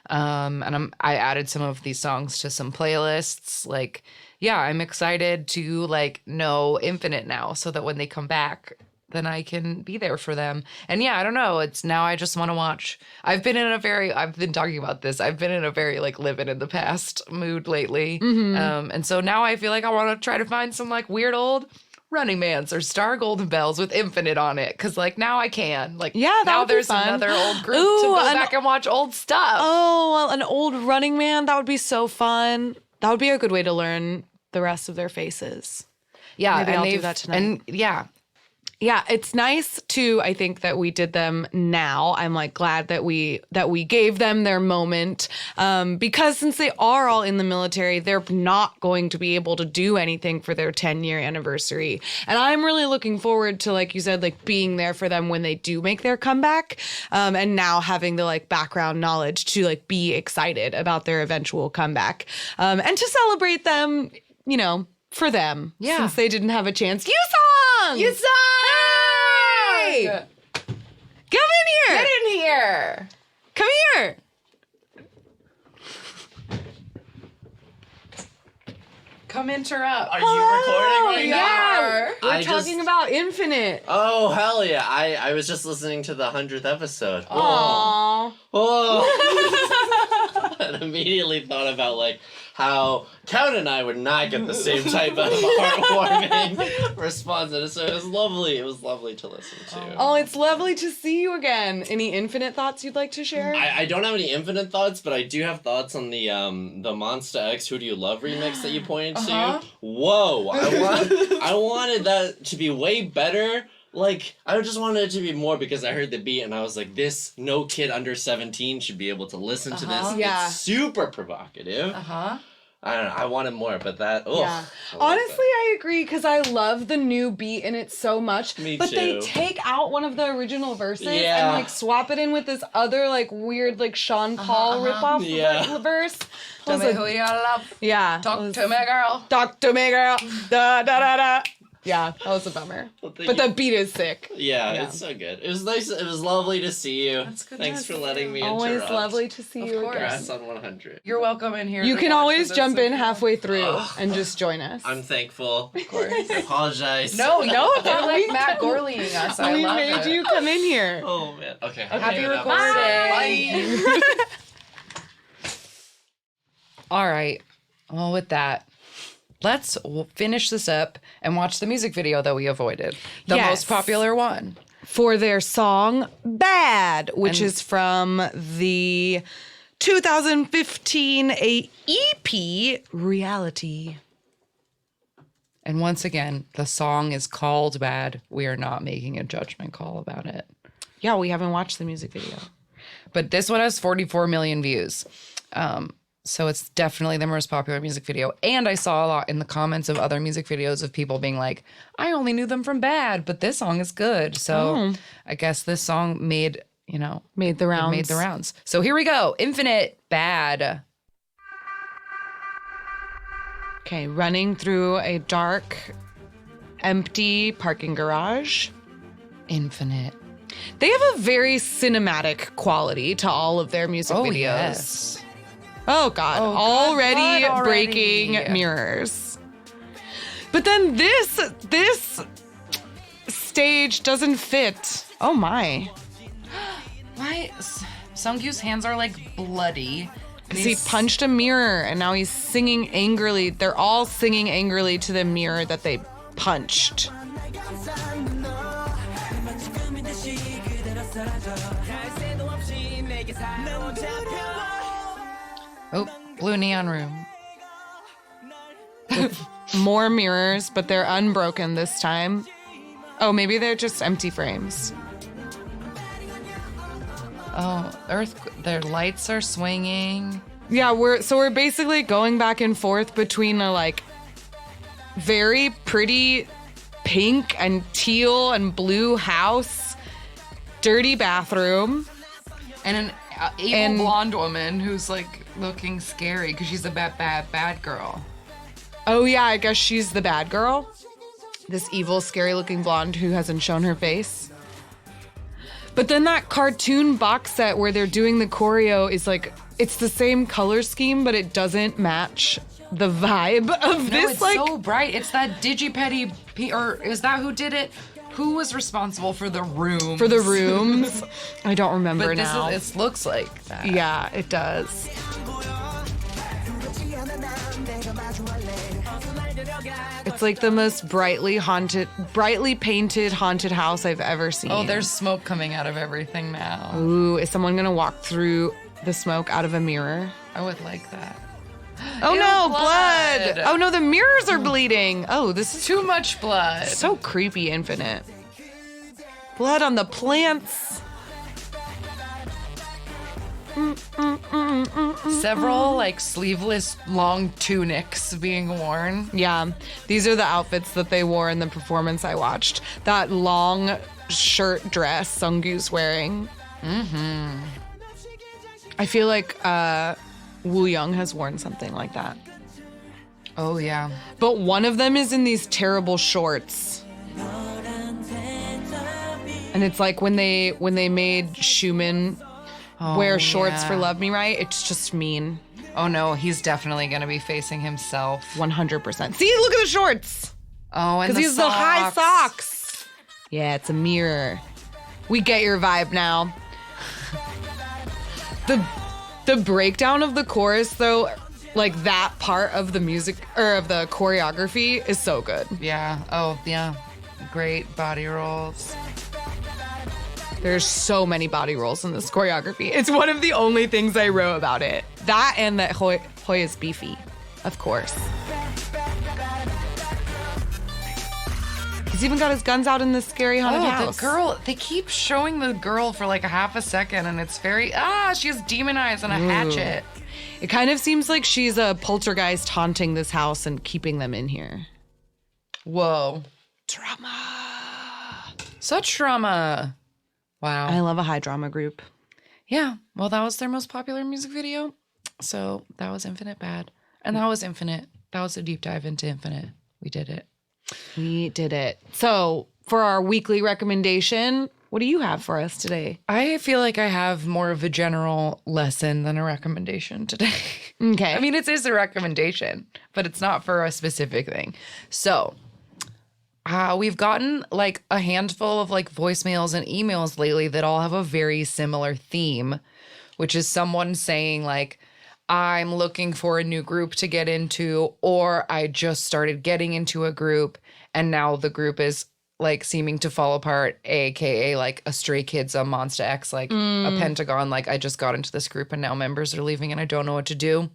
A: And I added some of these songs to some playlists. Like, yeah, I'm excited to like know Infinite now, so that when they come back, then I can be there for them. And yeah, I don't know. It's now I just want to watch. I've been talking about this. I've been in a very like living in the past mood lately. And so now I feel like I want to try to find some like weird old Running Man's or Star Golden Bells with Infinite on it. Cause like now I can. Like
B: that
A: now
B: would be
A: there's
B: fun.
A: another old group to go back and watch old stuff.
B: Oh, well, an old Running Man. That would be so fun. That would be a good way to learn the rest of their faces.
A: Yeah.
B: Maybe I'll do that tonight.
A: And
B: yeah, it's nice too, I think, that we did them now. I'm like glad that we gave them their moment. Because since they are all in the military, they're not going to be able to do anything for their 10-year anniversary. And I'm really looking forward to, like you said, like being there for them when they do make their comeback. And now having the like background knowledge to like be excited about their eventual comeback. And to celebrate them, you know, for them.
A: Yeah.
B: Since they didn't have a chance.
A: You sung!
B: Hey! Come in here!
A: Get in here!
B: Come here!
A: Come interrupt.
C: Are you recording right
B: Yeah!
C: now?
B: We're talking about Infinite.
C: Oh, hell yeah. I was just listening to the 100th episode.
B: Aww.
C: Oh. And immediately thought about, like, how Count and I would not get the same type of heartwarming response. And so it was lovely. It was lovely to listen to.
B: Oh, it's lovely to see you again. Any Infinite thoughts you'd like to share?
C: I don't have any infinite thoughts, but I do have thoughts on the Monsta X Who Do You Love remix that you pointed to. Whoa. I wanted that to be way better. Like, I just wanted it to be more because I heard the beat and I was like, no kid under 17 should be able to listen to this.
B: Yeah.
C: It's super provocative. I don't know. I wanted more, but that,
B: Yeah. Honestly, I agree because I love the new beat in it so much.
C: Me
B: but
C: too.
B: they take out one of the original verses
C: Yeah.
B: and like swap it in with this other like weird like Sean Paul ripoff verse. I
A: Tell
B: was
A: me
B: like,
A: who you love.
B: yeah.
A: Talk to me, girl.
B: Talk to me, girl. Da da da da. Yeah, that was a bummer.
C: Well,
B: But the beat is sick.
C: Yeah, it's so good. It was nice. It was lovely to see you.
A: That's good.
C: Thanks for letting me
B: Always
C: interrupt.
B: lovely to see you
A: course.
B: again.
C: Congrats on 100.
A: You're welcome in here.
B: You
A: to
B: can
A: watch
B: always
A: this.
B: jump in halfway through and just join us.
C: I'm thankful. Of course. I apologize.
A: No, they're like Matt Gorleying us. I
B: we
A: love
B: made
A: it.
B: you come in here.
C: Oh, man. Okay.
A: Happy
C: enough.
A: recording.
C: Bye.
A: All right. Well, with that, let's finish this up and watch the music video that we avoided. The
B: Yes.
A: most popular one.
B: For their song Bad, which is from the 2015 EP Reality.
A: And once again, the song is called Bad. We are not making a judgment call about it.
B: Yeah, we haven't watched the music video.
A: But this one has 44 million views. So it's definitely the most popular music video. And I saw a lot in the comments of other music videos of people being like, I only knew them from Bad, but this song is good. So I guess this song made the rounds. Made the rounds. So here we go. Infinite, Bad.
B: Okay, running through a dark, empty parking garage.
A: Infinite.
B: They have a very cinematic quality to all of their music videos.
A: Yes.
B: Oh God,
A: Oh, God,
B: already
A: what already?
B: breaking mirrors. But then this stage doesn't fit. Oh my.
A: Why? Sungkyu's hands are like bloody.
B: Because he punched a mirror and now he's singing angrily. They're all singing angrily to the mirror that they punched.
A: Oh, blue neon room.
B: More mirrors, but they're unbroken this time. Oh, maybe they're just empty frames.
A: Oh, their lights are swinging.
B: Yeah, we're basically going back and forth between a like very pretty pink and teal and blue house, dirty bathroom,
A: And an evil blonde woman who's like looking scary because she's a bad girl.
B: Oh yeah, I guess she's the bad girl. This evil, scary-looking blonde who hasn't shown her face. But then that cartoon box set where they're doing the choreo is like, it's the same color scheme, but it doesn't match the vibe of
A: No,
B: this.
A: it's
B: Like,
A: so bright. It's that Digipetty, or is that who did it? Who was responsible for the room?
B: for the rooms. I don't remember
A: But
B: now.
A: this looks like that.
B: Yeah, it does. It's like the most brightly painted haunted house I've ever seen.
A: Oh, there's smoke coming out of everything now.
B: Ooh, is someone gonna walk through the smoke out of a mirror?
A: I would like that.
B: Oh
A: Ew,
B: no,
A: blood.
B: Oh no, the mirrors are bleeding. Oh, this is
A: Too much blood.
B: so creepy, Infinite. Blood on the plants.
A: Several like sleeveless long tunics being worn.
B: Yeah, these are the outfits that they wore in the performance I watched. That long shirt dress Sunggu's wearing. Mm-hmm. I feel like Woo Young has worn something like that.
A: Oh yeah.
B: But one of them is in these terrible shorts. And it's like when they made Schumann wear shorts for Love Me Right, it's just mean.
A: Oh no, he's definitely gonna be facing himself.
B: 100%. See, look at the shorts.
A: Oh, and
B: because
A: the
B: he has the high socks. Yeah, it's a mirror. We get your vibe now. The breakdown of the chorus, though, like that part of the music or of the choreography is so good.
A: Yeah. Oh yeah. Great body rolls.
B: There's so many body rolls in this choreography. It's one of the only things I wrote about it. That and that Hoi is beefy, of course. He's even got his guns out in this scary haunted house.
A: The girl, they keep showing the girl for like a half a second and it's very, she has demon eyes and a hatchet.
B: It kind of seems like she's a poltergeist haunting this house and keeping them in here.
A: Whoa.
B: Drama.
A: Such drama. Wow.
B: I love a high drama group.
A: Yeah. Well, that was their most popular music video. So that was Infinite Bad. And that was Infinite. That was a deep dive into Infinite. We did it.
B: We did it. So for our weekly recommendation, what do you have for us today?
A: I feel like I have more of a general lesson than a recommendation today.
B: Okay.
A: I mean, it is a recommendation, but it's not for a specific thing. So we've gotten like a handful of like voicemails and emails lately that all have a very similar theme, which is someone saying like, I'm looking for a new group to get into, or I just started getting into a group and now the group is like seeming to fall apart, aka like a Stray Kids, a Monsta X, like a Pentagon, like I just got into this group and now members are leaving and I don't know what to do.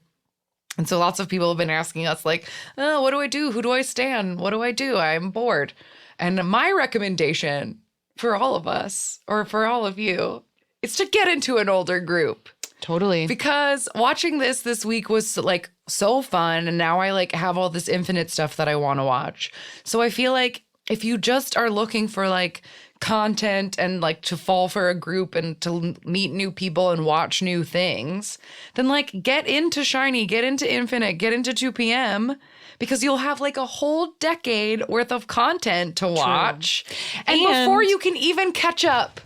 A: And so lots of people have been asking us like, oh, what do I do? Who do I stan? What do I do? I'm bored. And my recommendation for all of us, or for all of you, is to get into an older group.
B: Totally.
A: Because watching this week was like so fun. And now I like have all this Infinite stuff that I want to watch. So I feel like if you just are looking for like content and like to fall for a group and to meet new people and watch new things, then like get into Shiny, get into Infinite, get into 2PM, because you'll have like a whole decade worth of content to watch. And before you can even catch up,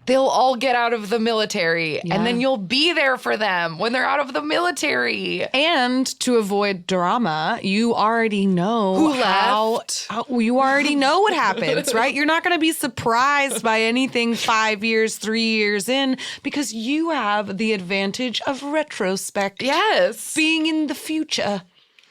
A: they'll all get out of the military and then you'll be there for them when they're out of the military.
B: And to avoid drama, you already know
A: who left.
B: You already know what happens, right? You're not going to be surprised by anything 5 years, 3 years in, because you have the advantage of retrospect.
A: Yes.
B: Being in the future.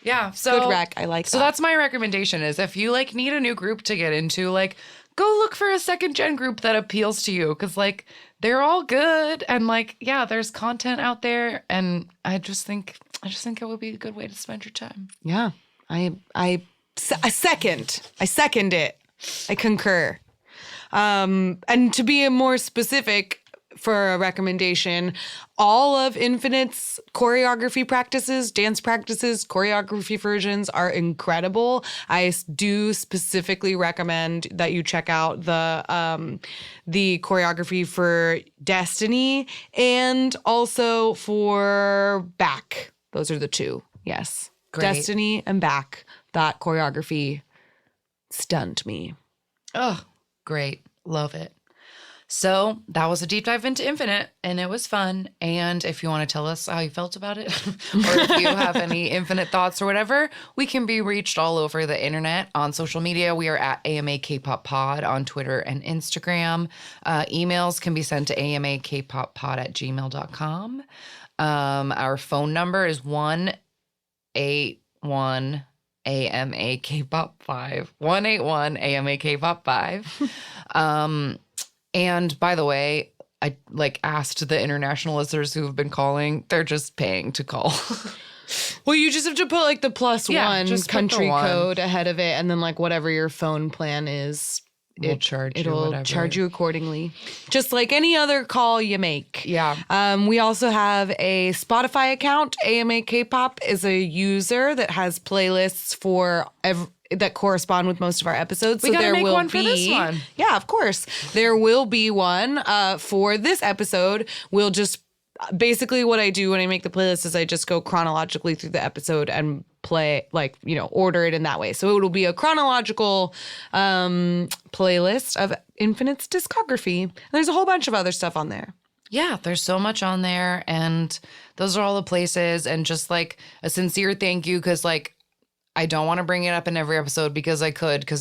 A: Yeah. So
B: good rec. I like that.
A: So that's my recommendation is if you like need a new group to get into, like, go look for a second gen group that appeals to you, because like they're all good and like there's content out there, and I just think it would be a good way to spend your time.
B: Yeah, I second it. I concur. And to be more specific for a recommendation, all of Infinite's choreography practices, dance practices, choreography versions are incredible. I do specifically recommend that you check out the choreography for Destiny and also for Back. Those are the two. Yes.
A: Great.
B: Destiny and Back. That choreography stunned me.
A: Oh, great. Love it. So that was a deep dive into Infinite, and it was fun. And if you want to tell us how you felt about it, or if you have any Infinite thoughts or whatever, we can be reached all over the internet on social media. We are at AMAK K-Pop Pod on Twitter and Instagram. Emails can be sent to amakpoppod@gmail.com. Our phone number is 1 181 AMA K-pop 5. 181 AMA K-pop 5. And by the way, I asked the international listeners who have been calling. They're just paying to call.
B: Well, you just have to put the +1 country code ahead of it, and then whatever your phone plan is,
A: it'll
B: charge you accordingly, just like any other call you make.
A: Yeah.
B: We also have a Spotify account. AMA K-pop is a user that has playlists for that correspond with most of our episodes.
A: We gotta make one for this one.
B: Yeah, of course. There will be one for this episode. We'll just basically what I do when I make the playlist is I just go chronologically through the episode and play order it in that way. So it'll be a chronological playlist of Infinite's discography. And there's a whole bunch of other stuff on there.
A: Yeah, there's so much on there, and those are all the places. And just a sincere thank you, because I don't want to bring it up in every episode because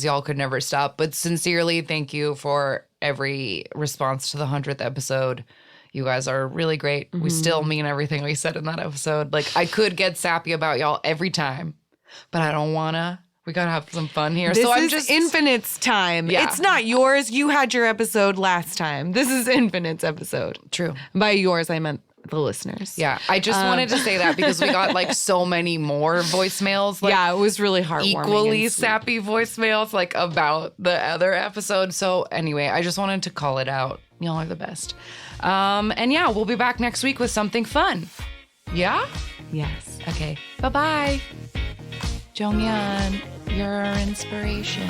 A: y'all could never stop. But sincerely, thank you for every response to the 100th episode. You guys are really great. Mm-hmm. We still mean everything we said in that episode. I could get sappy about y'all every time, but I don't want to. We got to have some fun here.
B: This is Infinite's time. Yeah. It's not yours. You had your episode last time. This is Infinite's episode.
A: True.
B: By yours, I meant the listeners.
A: Yeah. I just wanted to say that because we got so many more voicemails.
B: Yeah, it was really heartwarming.
A: Equally sappy voicemails about the other episode. So anyway, I just wanted to call it out. Y'all are the best. And yeah, we'll be back next week with something fun. Yeah?
B: Yes.
A: Okay. Bye-bye. Jonghyun, you're our inspiration.